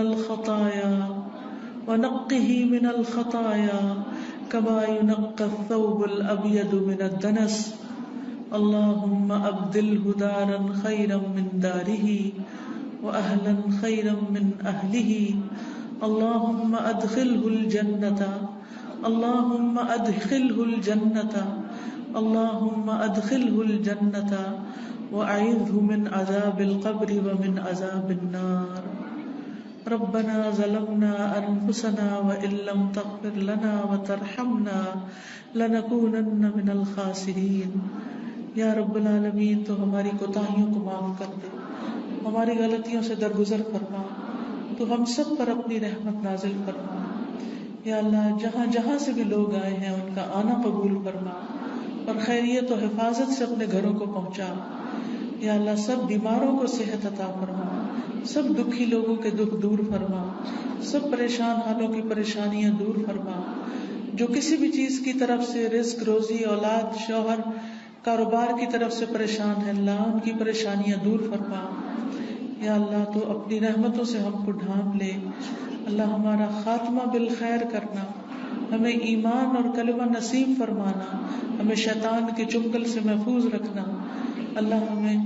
الخطايا كما ينقى الثوب الأبيض من الدنس. اللهم أبدله دارا خيرا من داره وأهلا خيرا من أهله. اللهم أدخله الجنة اللهم أدخله الجنة اللهم أدخله الجنة وأعذه من عذاب القبر ومن عذاب النار. ربنا ظلمنا أنفسنا وإن لم تغفر لنا وترحمنا لنكونن من الخاسرين. یا رب العالمین تو ہماری کوتاہیوں کو معاف کر دے، ہماری غلطیوں سے درگزر فرما، تو ہم سب پر اپنی رحمت نازل فرما. یا اللہ جہاں جہاں سے بھی لوگ آئے ہیں ان کا آنا قبول فرما اور خیریت و حفاظت سے اپنے گھروں کو پہنچا. یا اللہ سب بیماروں کو صحت عطا فرما، سب دکھی لوگوں کے دکھ دور فرما، سب پریشان حالوں کی پریشانیاں دور فرما. جو کسی بھی چیز کی طرف سے رزق روزی اولاد شوہر کاروبار کی طرف سے پریشان ہے اللہ ان کی پریشانیاں دور فرما. یا اللہ تو اپنی رحمتوں سے ہم کو ڈھانپ لے. اللہ ہمارا خاتمہ بالخیر کرنا، ہمیں ایمان اور کلمہ نصیب فرمانا، ہمیں شیطان کے چنگل سے محفوظ رکھنا. اللہ ہمیں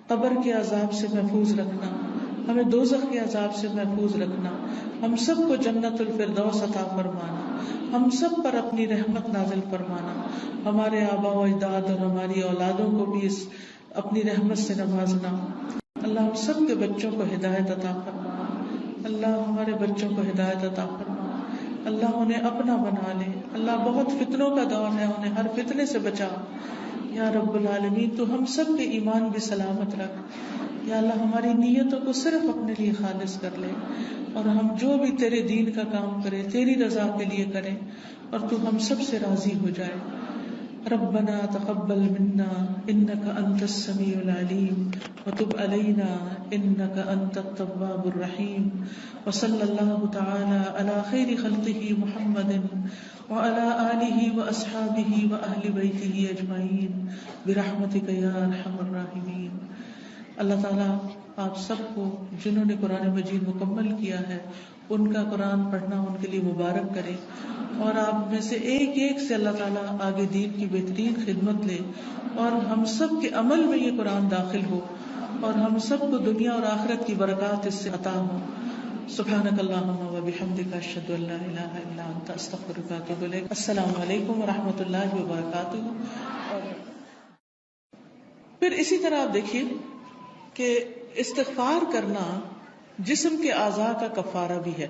قبر کے عذاب سے محفوظ رکھنا، ہمیں دوزخ کے عذاب سے محفوظ رکھنا. ہم سب کو جنت الفردوس عطا فرمانا، ہم سب پر اپنی رحمت نازل فرمانا. ہمارے آباء و اجداد اور ہماری اولادوں کو بھی اس اپنی رحمت سے نوازنا. اللہ ہم سب کے بچوں کو ہدایت عطا فرما. اللہ ہمارے بچوں کو ہدایت عطا فرما. اللہ انہیں اپنا بنا لے. اللہ بہت فتنوں کا دور ہے، انہیں ہر فتنے سے بچا. یا رب العالمین تو ہم سب کے ایمان بھی سلامت رکھ. یا اللہ ہماری نیتوں کو صرف اپنے لیے خالص کر لے، اور ہم جو بھی تیرے دین کا کام کریں تیری رضا کے لیے کریں، اور تو ہم سب سے راضی ہو جائے. ربنا تقبل منا انك انت السميع العليم وتب علينا انك انت التواب الرحيم وصلى الله تعالى على خير خلقه محمد وعلى آله واصحابه واهل بيته اجمعين برحمتك يا ارحم الراحمين. اللہ تعالیٰ آپ سب کو جنہوں نے قرآن مجید مکمل کیا ہے ان کا قرآن پڑھنا ان کے لیے مبارک کرے، اور آپ میں سے ایک ایک سے اللہ تعالیٰ آگے دین کی بہترین خدمت لے، اور ہم سب کے عمل میں یہ قرآن داخل ہو، اور ہم سب کو دنیا اور آخرت کی برکات اس سے عطا ہو. سبحانک اللہم و بحمدک اشہد ان لا الہ الا انت استغفرک و اتوب الیک. السلام علیکم و رحمۃ اللہ وبرکاتہ. پھر اسی طرح آپ دیکھیے کہ استغفار کرنا جسم کے اعضاء کا کفارہ بھی ہے.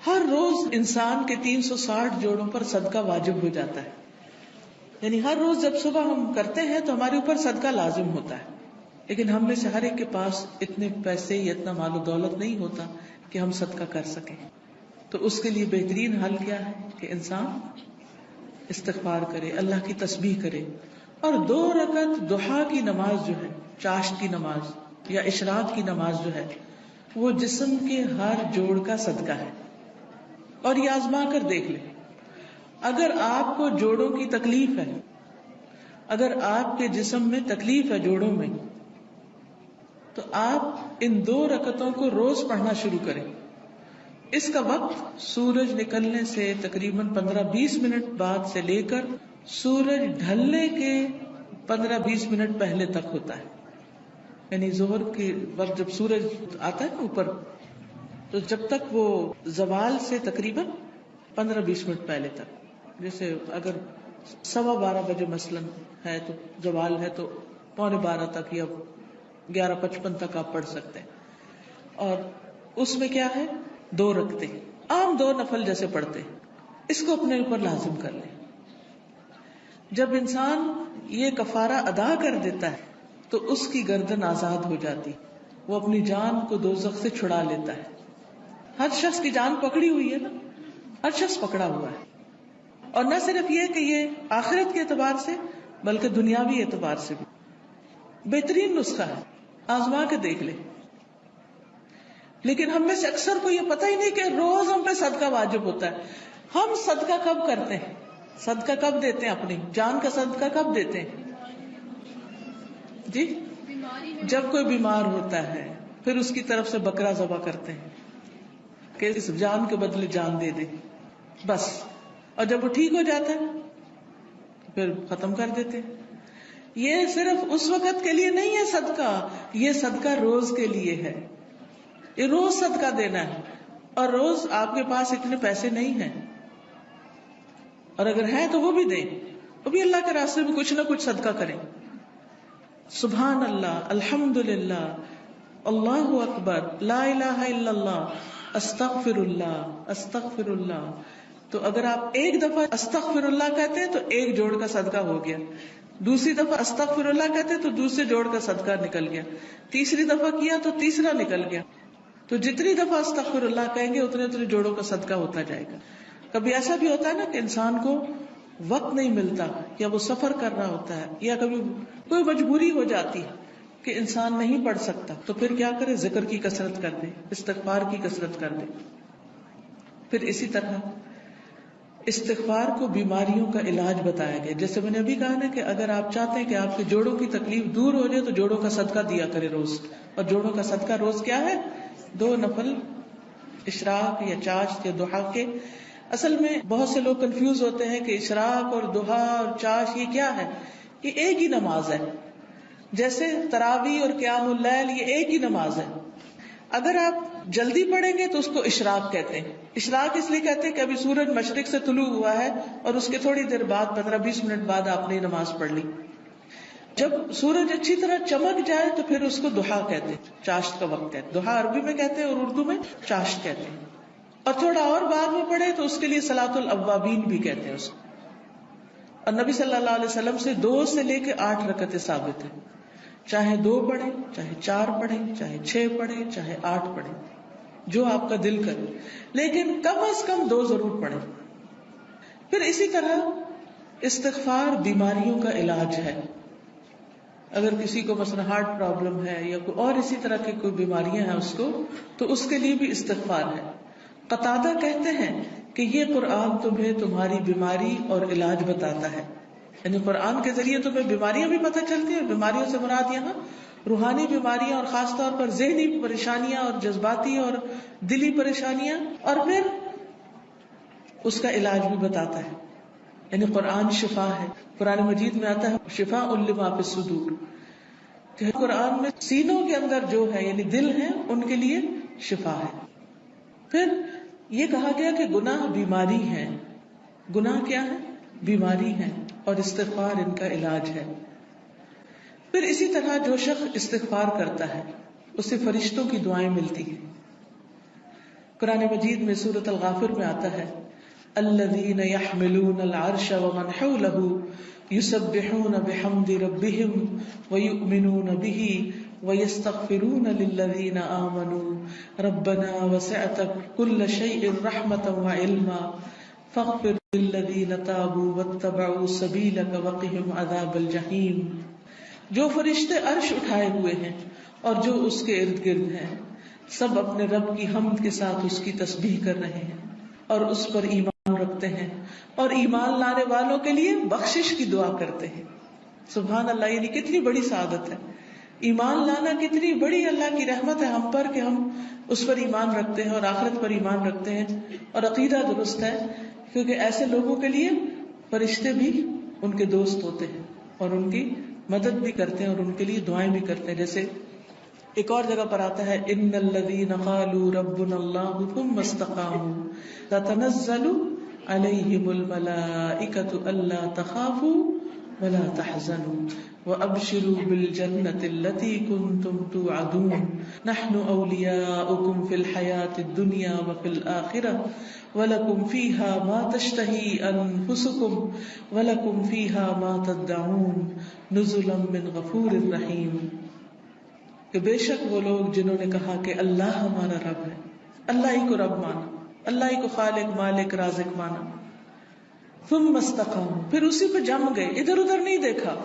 ہر روز انسان کے 360 جوڑوں پر صدقہ واجب ہو جاتا ہے. یعنی ہر روز جب صبح ہم کرتے ہیں تو ہمارے اوپر صدقہ لازم ہوتا ہے، لیکن ہم میں سے ہر ایک کے پاس اتنے پیسے یا اتنا مال و دولت نہیں ہوتا کہ ہم صدقہ کر سکیں. تو اس کے لیے بہترین حل کیا ہے کہ انسان استغفار کرے، اللہ کی تسبیح کرے، اور 2 رکعت ضحیٰ کی نماز جو ہے، چاشت کی نماز یا اشراق کی نماز جو ہے، وہ جسم کے ہر جوڑ کا صدقہ ہے. اور یہ آزما کر دیکھ لیں، اگر آپ کو جوڑوں کی تکلیف ہے، اگر آپ کے جسم میں تکلیف ہے جوڑوں میں، تو آپ ان 2 رکعتوں کو روز پڑھنا شروع کریں. اس کا وقت سورج نکلنے سے تقریباً 15-20 منٹ بعد سے لے کر سورج ڈھلنے کے 15-20 منٹ پہلے تک ہوتا ہے. یعنی ظہر کے وقت جب سورج آتا ہے نا اوپر، تو جب تک وہ زوال سے تقریباً 15-20 منٹ پہلے تک، جیسے اگر 12:15 بجے مثلاً ہے تو زوال ہے تو 11:45 تک یا 11:55 تک آپ پڑھ سکتے ہیں. اور اس میں کیا ہے، 2 رکعتیں عام 2 نفل جیسے پڑھتے ہیں، اس کو اپنے اوپر لازم کر لیں. جب انسان یہ کفارہ ادا کر دیتا ہے تو اس کی گردن آزاد ہو جاتی، وہ اپنی جان کو دوزخ سے چھڑا لیتا ہے. ہر شخص کی جان پکڑی ہوئی ہے نا، ہر شخص پکڑا ہوا ہے. اور نہ صرف یہ کہ یہ آخرت کے اعتبار سے بلکہ دنیاوی اعتبار سے بھی بہترین نسخہ ہے. آزما کے دیکھ لیں. لیکن ہم میں سے اکثر کو یہ پتہ ہی نہیں کہ روز ہم پہ صدقہ واجب ہوتا ہے. ہم صدقہ کب کرتے ہیں، صدقہ کب دیتے ہیں، اپنی جان کا صدقہ کب دیتے ہیں؟ جی، جب کوئی بیمار ہوتا ہے پھر اس کی طرف سے بکرا ذبح کرتے ہیں کہ اس جان کے بدلے جان دے دے، بس. اور جب وہ ٹھیک ہو جاتا ہے پھر ختم کر دیتے ہیں. یہ صرف اس وقت کے لیے نہیں ہے صدقہ، یہ صدقہ روز کے لیے ہے. یہ روز صدقہ دینا ہے. اور روز آپ کے پاس اتنے پیسے نہیں ہیں، اور اگر ہیں تو وہ بھی دیں، وہ بھی اللہ کے راستے میں کچھ نہ کچھ صدقہ کریں. سبحان اللہ، الحمدللہ، اللہ اکبر، لا الہ الا اللہ، استغفر اللہ، استغفر اللہ. تو اگر آپ ایک دفعہ استغفر اللہ کہتے ہیں تو 1 جوڑ کا صدقہ ہو گیا، دوسری دفعہ استغفر اللہ کہتے ہیں تو دوسرے جوڑ کا صدقہ نکل گیا، تیسری دفعہ کیا تو تیسرا نکل گیا. تو جتنی دفعہ استغفر اللہ کہیں گے اتنے جوڑوں کا صدقہ ہوتا جائے گا. کبھی ایسا بھی ہوتا ہے نا کہ انسان کو وقت نہیں ملتا، یا وہ سفر کر رہا ہوتا ہے، یا کبھی کوئی مجبوری ہو جاتی ہے کہ انسان نہیں پڑھ سکتا، تو پھر کیا کرے، ذکر کی کثرت کر دے، استغفار کی کثرت کر دے. پھر اسی طرح استغفار کو بیماریوں کا علاج بتایا گیا. جیسے میں نے ابھی کہا نا کہ اگر آپ چاہتے ہیں کہ آپ کے جوڑوں کی تکلیف دور ہو جائے تو جوڑوں کا صدقہ دیا کرے روز. اور جوڑوں کا صدقہ روز کیا ہے، 2 نفل اشراق یا چاشت یا ضحیٰ کے. اصل میں بہت سے لوگ کنفیوز ہوتے ہیں کہ اشراق اور ضحیٰ اور چاشت یہ کیا ہے. یہ ایک ہی نماز ہے، جیسے تراویح اور قیام اللیل یہ ایک ہی نماز ہے. اگر آپ جلدی پڑھیں گے تو اس کو اشراق کہتے ہیں. اشراق اس لیے کہتے ہیں کہ ابھی سورج مشرق سے طلوع ہوا ہے اور اس کے تھوڑی دیر بعد 15-20 منٹ بعد آپ نے نماز پڑھ لی. جب سورج اچھی طرح چمک جائے تو پھر اس کو ضحیٰ کہتے ہیں، چاشت کا وقت ہے. ضحیٰ عربی میں کہتے ہیں اور اردو میں چاشت کہتے ہیں. اور تھوڑا اور بعد میں پڑھے تو اس کے لیے صلاۃ الاوابین بھی کہتے ہیں اس کو. اور نبی صلی اللہ علیہ وسلم سے 2 سے لے کے 8 رکعتیں ثابت ہیں. چاہے 2 پڑھیں، چاہے 4 پڑھیں، چاہے 6 پڑھیں، چاہے 8 پڑھیں، جو آپ کا دل کرے، لیکن کم از کم 2 ضرور پڑھیں. پھر اسی طرح استغفار بیماریوں کا علاج ہے. اگر کسی کو مثلا ہارٹ پرابلم ہے یا کوئی اور اسی طرح کی کوئی بیماریاں ہیں اس کو، تو اس کے لیے بھی استغفار ہے. قتادہ کہتے ہیں کہ یہ قرآن تمہیں تمہاری بیماری اور علاج بتاتا ہے. یعنی قرآن کے ذریعے تمہیں بیماریاں بھی پتہ چلتی ہیں. بیماریوں سے مراد یہاں روحانی بیماریاں اور خاص طور پر ذہنی پریشانیاں اور جذباتی اور دلی پریشانیاں، اور پھر اس کا علاج بھی بتاتا ہے. یعنی قرآن شفا ہے. قرآن مجید میں آتا ہے شفاء لما فی الصدور، کہ قرآن میں سینوں کے اندر جو ہے یعنی دل ہے ان کے لیے شفا ہے. پھر یہ کہا گیا کہ گناہ بیماری ہے. گناہ کیا ہے؟ بیماری ہے، اور استغفار ان کا علاج ہے. پھر اسی طرح جو شخص استغفار کرتا ہے اسے فرشتوں کی دعائیں ملتی ہیں. قرآن مجید میں سورۃ الغافر میں آتا ہے الذین یحملون العرش ومن حولہ یسبحون بحمد ربہم ویؤمنون بہ ویستغفرون للذین آمنوا ربنا وسعت کل شیء رحمۃ وعلما فاغفر للذین تابوا واتبعوا سبیلک وقہم عذاب الجحیم. جو فرشتے عرش اٹھائے ہوئے ہیں اور جو اس کے ارد گرد ہیں، سب اپنے رب کی حمد کے ساتھ اس کی تسبیح کر رہے ہیں اور اس پر ایمان رکھتے ہیں، اور ایمان لانے والوں کے لیے بخشش کی دعا کرتے ہیں. سبحان اللہ، یعنی کتنی بڑی سعادت ہے. ایمان لانا کتنی بڑی اللہ کی رحمت ہے ہم پر کہ ہم اس پر ایمان رکھتے ہیں اور آخرت پر ایمان رکھتے ہیں اور عقیدہ درست ہے. کیونکہ ایسے لوگوں کے لیے فرشتے بھی ان کے دوست ہوتے ہیں اور ان کی مدد بھی کرتے ہیں اور ان کے لیے دعائیں بھی کرتے ہیں. جیسے ایک اور جگہ پر آتا ہے ان الذین قالوا ربنا اللہ ثم استقاموا تتنزل علیہم الملائکۃ الا تخافوا ولا تحزنوا وابشروا بالجنۃ التي كنتم توعدون نحن اولیاؤکم فی الحیاۃ الدنیا وفی الآخرہ وَلَكُمْ فِيهَا مَا تَشْتَهِي أَنفُسُكُمْ وَلَكُمْ فِيهَا مَا تَدَّعُونَ نُزُلًا مِّنْ غَفُورٍ رَحِيمٍ. کہ بے شک وہ لوگ جنہوں نے کہا کہ اللہ ہمارا رب ہے، اللہ ہی کو رب مانا، اللہ ہی کو خالق مالک رازق مانا، ثم استقاموا، پھر اسی پہ جم گئے، ادھر ادھر نہیں دیکھا،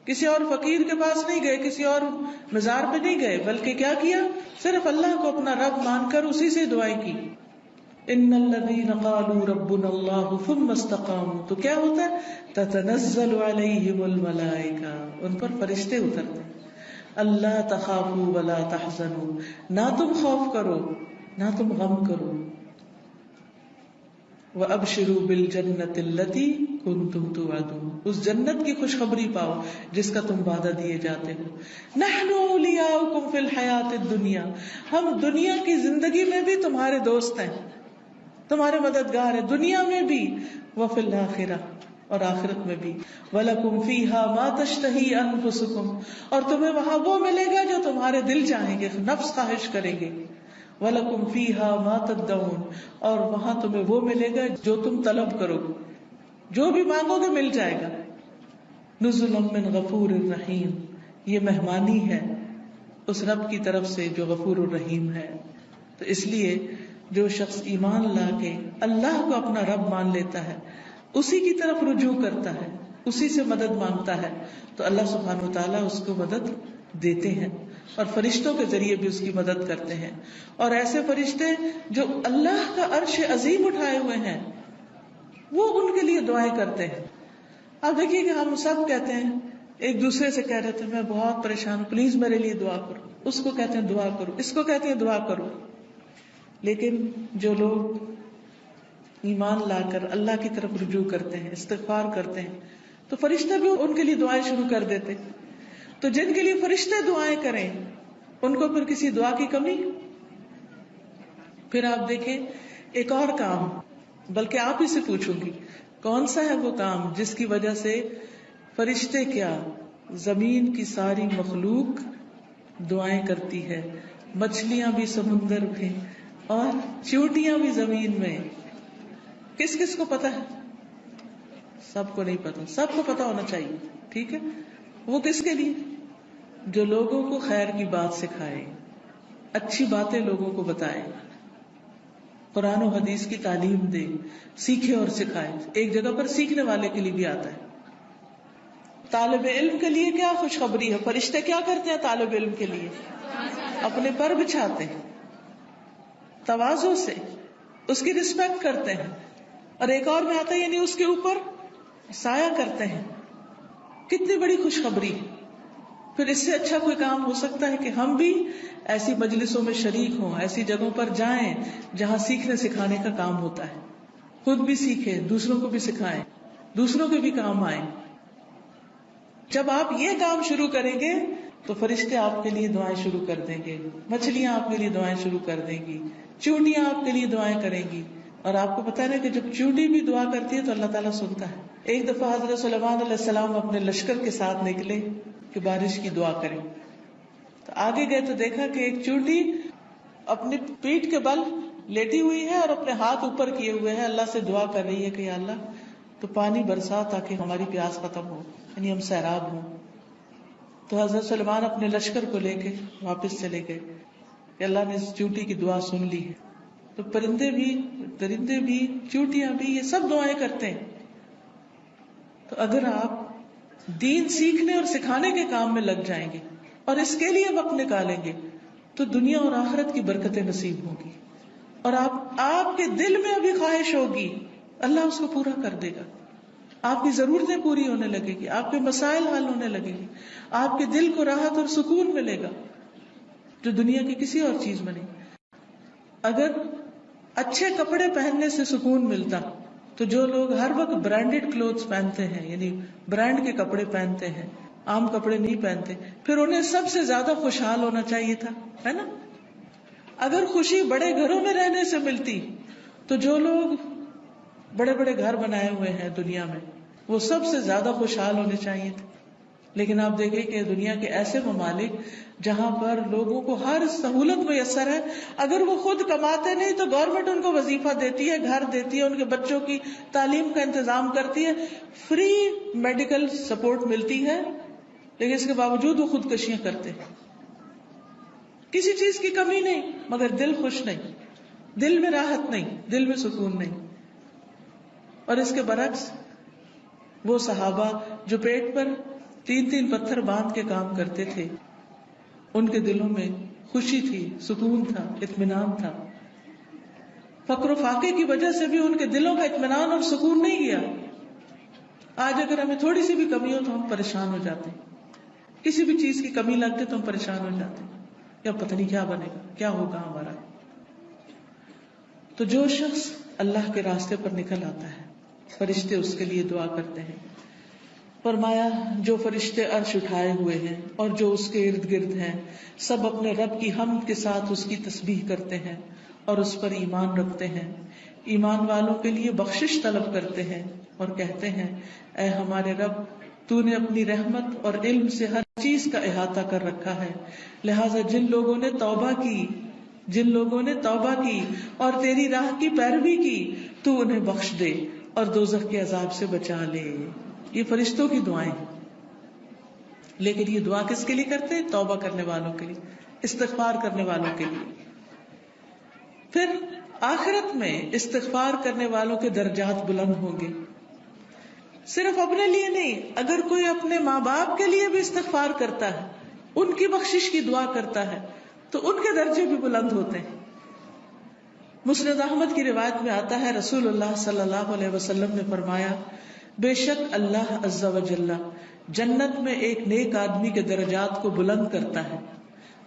کسی اور فقیر کے پاس نہیں گئے، کسی اور مزار پہ نہیں گئے، بلکہ کیا کیا؟ صرف اللہ کو اپنا رب مان کر اسی سے دعائیں کی. ان الذین قالوا ربنا اللہ ثم استقاموا، تو کیا ہوتا ہے؟ تتنزل علیہم الملائکہ، ان پر فرشتے اترتے ہیں. اللہ تخافوا ولا تحزنوا، نہ تم خوف کرو نہ تم غم کرو. وابشروا بالجنۃ التي كنتم توعدون، اس جنت کی خوشخبری پاؤ جس کا تم وعدہ دیے جاتے ہو. نحن اولیاؤکم فی الحیاۃ الدنیا، ہم دنیا کی زندگی میں بھی تمہارے دوست ہیں، تمہارے مددگار ہیں، دنیا میں بھی، وفی الآخرہ، اور آخرت میں بھی. وَلَكُمْ فِيهَا مَا تَشْتَهِي أَنفُسُكُمْ، اور تمہیں وہاں وہ ملے گا جو تمہارے دل چاہیں گے، نفس خواہش کریں گے. وَلَكُمْ فِيهَا مَا تَدَّعُونَ، اور وہاں تمہیں وہ ملے گا جو تم طلب کرو گے، جو بھی مانگو گے مل جائے گا. نُزُلًا مِّنْ غَفُورٍ رَحِيمٍ، یہ مہمانی ہے اس رب کی طرف سے جو غفور الرحیم ہے. تو اس لیے جو شخص ایمان لا کے اللہ کو اپنا رب مان لیتا ہے، اسی کی طرف رجوع کرتا ہے، اسی سے مدد مانگتا ہے، تو اللہ سبحانہ وتعالیٰ اس کو مدد دیتے ہیں اور فرشتوں کے ذریعے بھی اس کی مدد کرتے ہیں. اور ایسے فرشتے جو اللہ کا عرش عظیم اٹھائے ہوئے ہیں وہ ان کے لیے دعائیں کرتے ہیں. آپ دیکھیے کہ ہم سب کہتے ہیں، ایک دوسرے سے کہہ رہے تھے میں بہت پریشان ہوں، پلیز میرے لیے دعا کرو، اس کو کہتے ہیں دعا کرو، اس کو کہتے ہیں دعا کرو. لیکن جو لوگ ایمان لا کر اللہ کی طرف رجوع کرتے ہیں، استغفار کرتے ہیں، تو فرشتے بھی ان کے لیے دعائیں شروع کر دیتے. تو جن کے لیے فرشتے دعائیں کریں ان کو پھر کسی دعا کی کمی. پھر آپ دیکھیں ایک اور کام، بلکہ آپ ہی سے پوچھوں گی کون سا ہے وہ کام جس کی وجہ سے فرشتے کیا، زمین کی ساری مخلوق دعائیں کرتی ہے، مچھلیاں بھی سمندر میں اور چیونٹیاں بھی زمین میں. کس کس کو پتا ہے؟ سب کو نہیں پتا، سب کو پتا ہونا چاہیے. ٹھیک ہے، وہ کس کے لیے؟ جو لوگوں کو خیر کی بات سکھائے، اچھی باتیں لوگوں کو بتائے. قرآن و حدیث کی تعلیم دے، سیکھے اور سکھائے. ایک جگہ پر سیکھنے والے کے لیے بھی آتا ہے. طالب علم کے لیے کیا خوشخبری ہے. فرشتے کیا کرتے ہیں طالب علم کے لیے؟ اپنے پر بچھاتے ہیں تواضع سے، اس کی رسپیکٹ کرتے ہیں. اور ایک اور میں آتا ہے یعنی اس کے اوپر سایہ کرتے ہیں. کتنی بڑی خوشخبری. پھر اس سے اچھا کوئی کام ہو سکتا ہے کہ ہم بھی ایسی مجلسوں میں شریک ہوں، ایسی جگہوں پر جائیں جہاں سیکھنے سکھانے کا کام ہوتا ہے. خود بھی سیکھیں، دوسروں کو بھی سکھائیں، دوسروں کے بھی کام آئیں. جب آپ یہ کام شروع کریں گے تو فرشتے آپ کے لیے دعائیں شروع کر دیں گے، مچھلیاں آپ کے لیے دعائیں شروع کر دیں گی، چونٹیاں آپ کے لیے دعائیں کریں گی. اور آپ کو پتا ہے کہ جب چونٹی بھی دعا کرتی ہے تو اللہ تعالیٰ سنتا ہے. ایک دفعہ حضرت سلیمان علیہ السلام اپنے لشکر کے ساتھ نکلے کہ بارش کی دعا کریں. تو آگے گئے تو دیکھا کہ ایک چونٹی اپنی پیٹھ کے بل لیٹی ہوئی ہے اور اپنے ہاتھ اوپر کیے ہوئے ہے، اللہ سے دعا کر رہی ہے کہ یا اللہ تو پانی برسا تاکہ ہماری پیاس ختم ہو، یعنی ہم سیراب ہوں. تو حضرت سلیمان اپنے لشکر کو لے کے واپس چلے گئے کہ اللہ نے اس چونٹی کی دعا سن لی ہے. تو پرندے بھی، درندے بھی، چونٹیاں بھی، یہ سب دعائیں کرتے ہیں. تو اگر آپ دین سیکھنے اور سکھانے کے کام میں لگ جائیں گے اور اس کے لیے وقت نکالیں گے تو دنیا اور آخرت کی برکتیں نصیب ہوں گی. اور آپ کے دل میں ابھی خواہش ہوگی، اللہ اس کو پورا کر دے گا. آپ کی ضرورتیں پوری ہونے لگے گی، آپ کے مسائل حل ہونے لگے گی، آپ کے دل کو راحت اور سکون ملے گا جو دنیا کی کسی اور چیز میں نہیں. اگر اچھے کپڑے پہننے سے سکون ملتا تو جو لوگ ہر وقت برانڈیڈ کلوتھس پہنتے ہیں، یعنی برانڈ کے کپڑے پہنتے ہیں، عام کپڑے نہیں پہنتے، پھر انہیں سب سے زیادہ خوشحال ہونا چاہیے تھا، ہے نا. اگر خوشی بڑے گھروں میں رہنے سے ملتی تو جو لوگ بڑے بڑے گھر بنائے ہوئے ہیں دنیا میں وہ سب سے زیادہ خوشحال ہونے چاہیے تھے. لیکن آپ دیکھیں کہ دنیا کے ایسے ممالک جہاں پر لوگوں کو ہر سہولت میسر ہے، اگر وہ خود کماتے نہیں تو گورنمنٹ ان کو وظیفہ دیتی ہے، گھر دیتی ہے، ان کے بچوں کی تعلیم کا انتظام کرتی ہے، فری میڈیکل سپورٹ ملتی ہے، لیکن اس کے باوجود وہ خودکشیاں کرتے ہیں. کسی چیز کی کمی نہیں مگر دل خوش نہیں، دل میں راحت نہیں، دل میں سکون نہیں. اور اس کے برعکس وہ صحابہ جو پیٹ پر 3 پتھر باندھ کے کام کرتے تھے، ان کے دلوں میں خوشی تھی، سکون تھا، اطمینان تھا. فقر و فاقے کی وجہ سے بھی ان کے دلوں کا اطمینان اور سکون نہیں گیا. آج اگر ہمیں تھوڑی سی بھی کمی ہو تو ہم پریشان ہو جاتے ہیں، کسی بھی چیز کی کمی لگتی تو ہم پریشان ہو جاتے ہیں، یا پتہ نہیں کیا بنے گا، کیا ہوگا ہمارا. تو جو شخص اللہ کے راستے پر نکل آتا ہے فرشتے اس کے لیے دعا کرتے ہیں. فرمایا جو فرشتے عرش اٹھائے ہوئے ہیں اور جو اس کے ارد گرد ہیں سب اپنے رب کی حمد کے ساتھ اس کی تسبیح کرتے ہیں اور اس پر ایمان رکھتے ہیں. ایمان والوں کے لیے بخشش طلب کرتے ہیں اور کہتے ہیں اے ہمارے رب، تو نے اپنی رحمت اور علم سے ہر چیز کا احاطہ کر رکھا ہے، لہٰذا جن لوگوں نے توبہ کی اور تیری راہ کی پیروی کی تو انہیں بخش دے اور دوزخ کے عذاب سے بچا لے. یہ فرشتوں کی دعائیں ہیں، لیکن یہ دعا کس کے لیے کرتے ہیں؟ توبہ کرنے والوں کے لیے، استغفار کرنے والوں کے لیے. پھر آخرت میں استغفار کرنے والوں کے درجات بلند ہوں گے. صرف اپنے لیے نہیں، اگر کوئی اپنے ماں باپ کے لیے بھی استغفار کرتا ہے، ان کی بخشش کی دعا کرتا ہے تو ان کے درجے بھی بلند ہوتے ہیں. مسند احمد کی روایت میں آتا ہے رسول اللہ صلی اللہ علیہ وسلم نے فرمایا بے شک اللہ عز و جل جنت میں ایک نیک آدمی کے درجات کو بلند کرتا ہے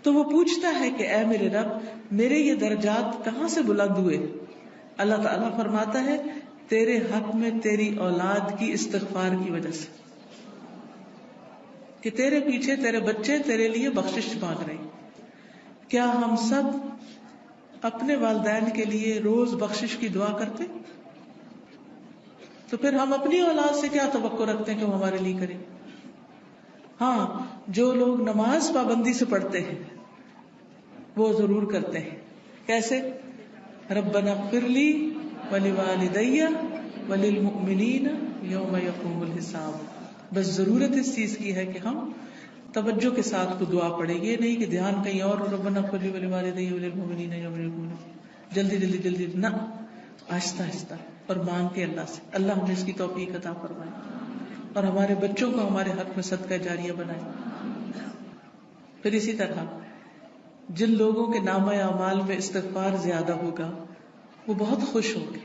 تو وہ پوچھتا ہے کہ اے میرے رب، میرے یہ درجات کہاں سے بلند ہوئے؟ اللہ تعالیٰ فرماتا ہے تیرے حق میں تیری اولاد کی استغفار کی وجہ سے، کہ تیرے پیچھے تیرے بچے تیرے لیے بخشش مانگ رہے ہیں. کیا ہم سب اپنے والدین کے لیے روز بخشش کی دعا کرتے؟ تو پھر ہم اپنی اولاد سے کیا توقع رکھتے ہیں کہ وہ ہمارے لیے کریں؟ ہاں، جو لوگ نماز پابندی سے پڑھتے ہیں وہ ضرور کرتے ہیں. کیسے؟ ربنا اغفر لی ولوالدی وللمؤمنین یوم یقوم الحساب. بس ضرورت اس چیز کی ہے کہ ہم توجہ کے ساتھ کو دعا پڑھیں گے، نہیں کہ دھیان کہیں اور ربنا اغفر لی ولوالدی وللمؤمنین یوم یقوم. جلدی جلدی جلدی نہ، آہستہ آہستہ، اور مانگ کے اللہ سے، اللہ ہمیں اس کی توفیق عطا فرمائے اور ہمارے بچوں کو ہمارے حق میں صدقہ جاریہ بنائے۔ پھر اسی طرح جن لوگوں کے نامہ اعمال میں استغفار زیادہ ہوگا وہ بہت خوش ہوں گے،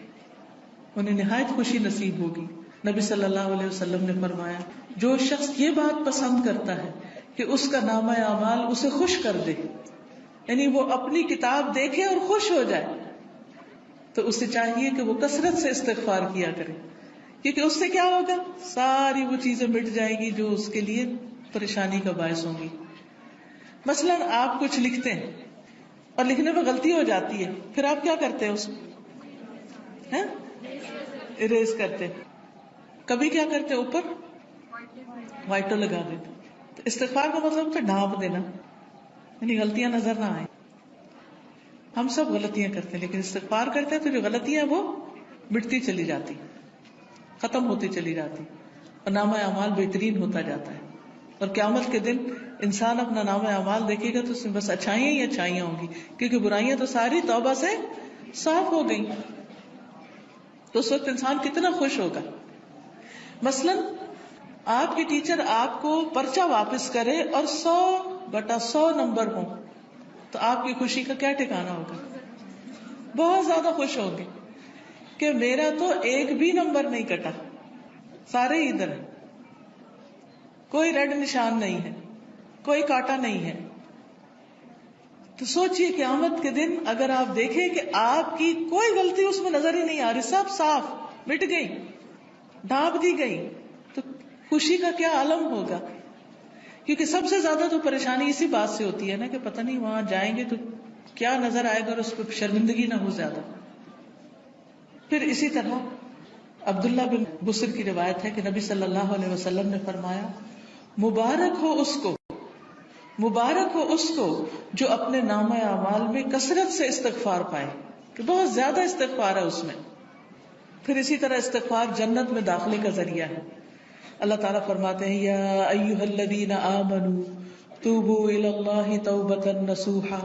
انہیں نہایت خوشی نصیب ہوگی۔ نبی صلی اللہ علیہ وسلم نے فرمایا جو شخص یہ بات پسند کرتا ہے کہ اس کا نامہ اعمال اسے خوش کر دے، یعنی وہ اپنی کتاب دیکھے اور خوش ہو جائے، تو اسے چاہیے کہ وہ کثرت سے استغفار کیا کرے، کیونکہ اس سے کیا ہوگا، ساری وہ چیزیں مٹ جائیں گی جو اس کے لیے پریشانی کا باعث ہوں گی۔ مثلاً آپ کچھ لکھتے ہیں اور لکھنے میں غلطی ہو جاتی ہے، پھر آپ کیا کرتے ہیں، اس کو اریز کرتے، کبھی کیا کرتے اوپر وائٹو لگا دیتے۔ تو استغفار کا مطلب ہوتا ہے ڈھانپ دینا، یعنی غلطیاں نظر نہ آئیں۔ ہم سب غلطیاں کرتے ہیں، لیکن استغفار کرتے ہیں تو جو غلطیاں وہ مٹتی چلی جاتی، ختم ہوتی چلی جاتی، اور نامہ اعمال بہترین ہوتا جاتا ہے۔ اور قیامت کے دن انسان اپنا نامہ اعمال دیکھے گا تو اس میں بس اچھائیاں ہی اچھائیاں ہوں گی، کیونکہ برائیاں تو ساری توبہ سے صاف ہو گئی، تو اس وقت انسان کتنا خوش ہوگا۔ مثلاً آپ کے ٹیچر آپ کو پرچہ واپس کرے اور 100/100 نمبر ہوں تو آپ کی خوشی کا کیا ٹھکانا ہوگا، بہت زیادہ خوش ہوں گے کہ میرا تو ایک بھی نمبر نہیں کٹا، سارے ہی ادھر ہیں، کوئی ریڈ نشان نہیں ہے، کوئی کاٹا نہیں ہے۔ تو سوچئے قیامت کے دن اگر آپ دیکھیں کہ آپ کی کوئی غلطی اس میں نظر ہی نہیں آ رہی، سب صاف مٹ گئی، ڈھانپ دی گئی، تو خوشی کا کیا عالم ہوگا۔ کیونکہ سب سے زیادہ تو پریشانی اسی بات سے ہوتی ہے نا کہ پتہ نہیں وہاں جائیں گے تو کیا نظر آئے گا اور اس پہ شرمندگی نہ ہو زیادہ۔ پھر اسی طرح عبداللہ بن بصر کی روایت ہے کہ نبی صلی اللہ علیہ وسلم نے فرمایا مبارک ہو اس کو جو اپنے نامہ اعمال میں کثرت سے استغفار پائے، کہ بہت زیادہ استغفار ہے اس میں۔ پھر اسی طرح استغفار جنت میں داخلے کا ذریعہ ہے۔ اللہ تعالیٰ فرماتے ہیں یا ایھا الذین آمنوا توبوا الی اللہ توبۃ نصوحا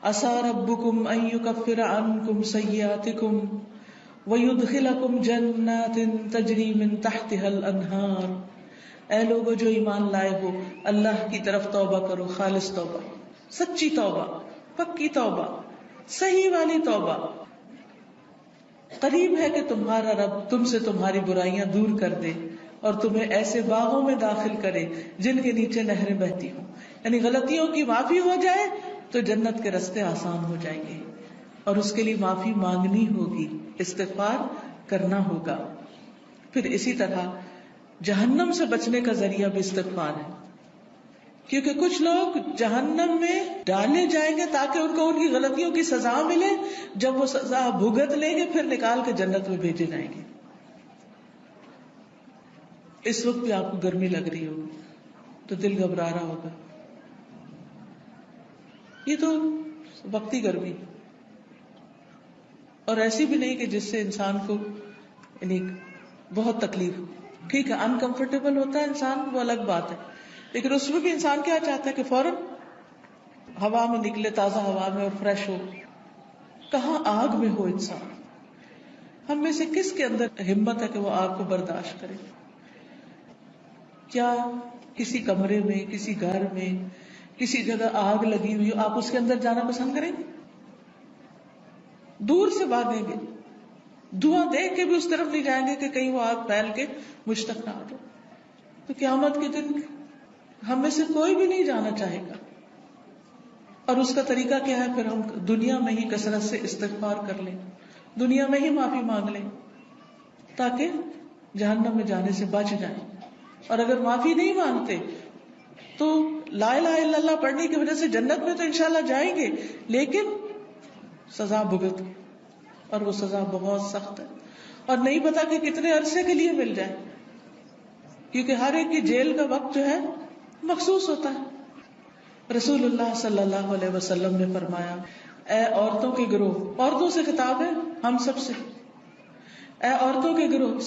عسى ربکم ان یکفر عنکم سیئاتکم وَيُدْخِلَكُمْ جَنَّاتٍ تَجْرِي مِن تَحْتِهَا الْأَنْهَارُ، اے لوگو جو ایمان لائے ہو اللہ کی طرف توبہ کرو، خالص توبہ، سچی توبہ، پکی توبہ، صحیح والی توبہ۔ قریب ہے کہ تمہارا رب تم سے تمہاری برائیاں دور کر دے اور تمہیں ایسے باغوں میں داخل کرے جن کے نیچے نہریں بہتی ہوں، یعنی غلطیوں کی معافی ہو جائے تو جنت کے راستے آسان ہو جائیں گے، اور اس کے لیے معافی مانگنی ہوگی، استغفار کرنا ہوگا۔ پھر اسی طرح جہنم سے بچنے کا ذریعہ بھی استغفار ہے، کیونکہ کچھ لوگ جہنم میں ڈالے جائیں گے تاکہ ان کو ان کی غلطیوں کی سزا ملے، جب وہ سزا بھگت لیں گے پھر نکال کے جنت میں بھیجے جائیں گے۔ اس وقت بھی آپ کو گرمی لگ رہی ہوگی تو دل گھبرا رہا ہوگا، یہ تو وقتی گرمی، اور ایسی بھی نہیں کہ جس سے انسان کو یعنی بہت تکلیف ہو۔ ٹھیک ہے انکمفرٹیبل ہوتا ہے انسان، وہ الگ بات ہے، لیکن اس میں بھی انسان کیا چاہتا ہے کہ فوراً ہوا میں نکلے، تازہ ہوا میں، اور فریش ہو۔ کہاں آگ میں ہو انسان، ہم میں سے کس کے اندر ہمت ہے کہ وہ آگ کو برداشت کرے؟ کیا کسی کمرے میں، کسی گھر میں، کسی جگہ آگ لگی ہوئی ہو، آپ اس کے اندر جانا پسند کریں گے؟ دور سے بھاگیں گے، دھواں دیکھ کے بھی اس طرف نہیں جائیں گے کہ کہیں وہ آگ پھیل کے مجھ تک نہ آ جائے۔ تو قیامت کے دن ہم میں سے کوئی بھی نہیں جانا چاہے گا، اور اس کا طریقہ کیا ہے؟ پھر ہم دنیا میں ہی کثرت سے استغفار کر لیں، دنیا میں ہی معافی مانگ لیں تاکہ جہنم میں جانے سے بچ جائیں۔ اور اگر معافی نہیں مانگتے تو لا الہ الا اللہ پڑھنے کی وجہ سے جنت میں تو انشاءاللہ جائیں گے، لیکن سزا بھگت، اور وہ سزا بہت سخت ہے، اور نہیں پتا کہ کتنے عرصے کے لیے مل جائے، کیونکہ ہر ایک کی جیل کا وقت جو ہے مخصوص ہوتا ہے۔ رسول اللہ صلی اللہ علیہ وسلم نے فرمایا اے عورتوں کے گروہ، عورتوں سے خطاب ہے ہم سب سے، اے عورتوں کے گروہ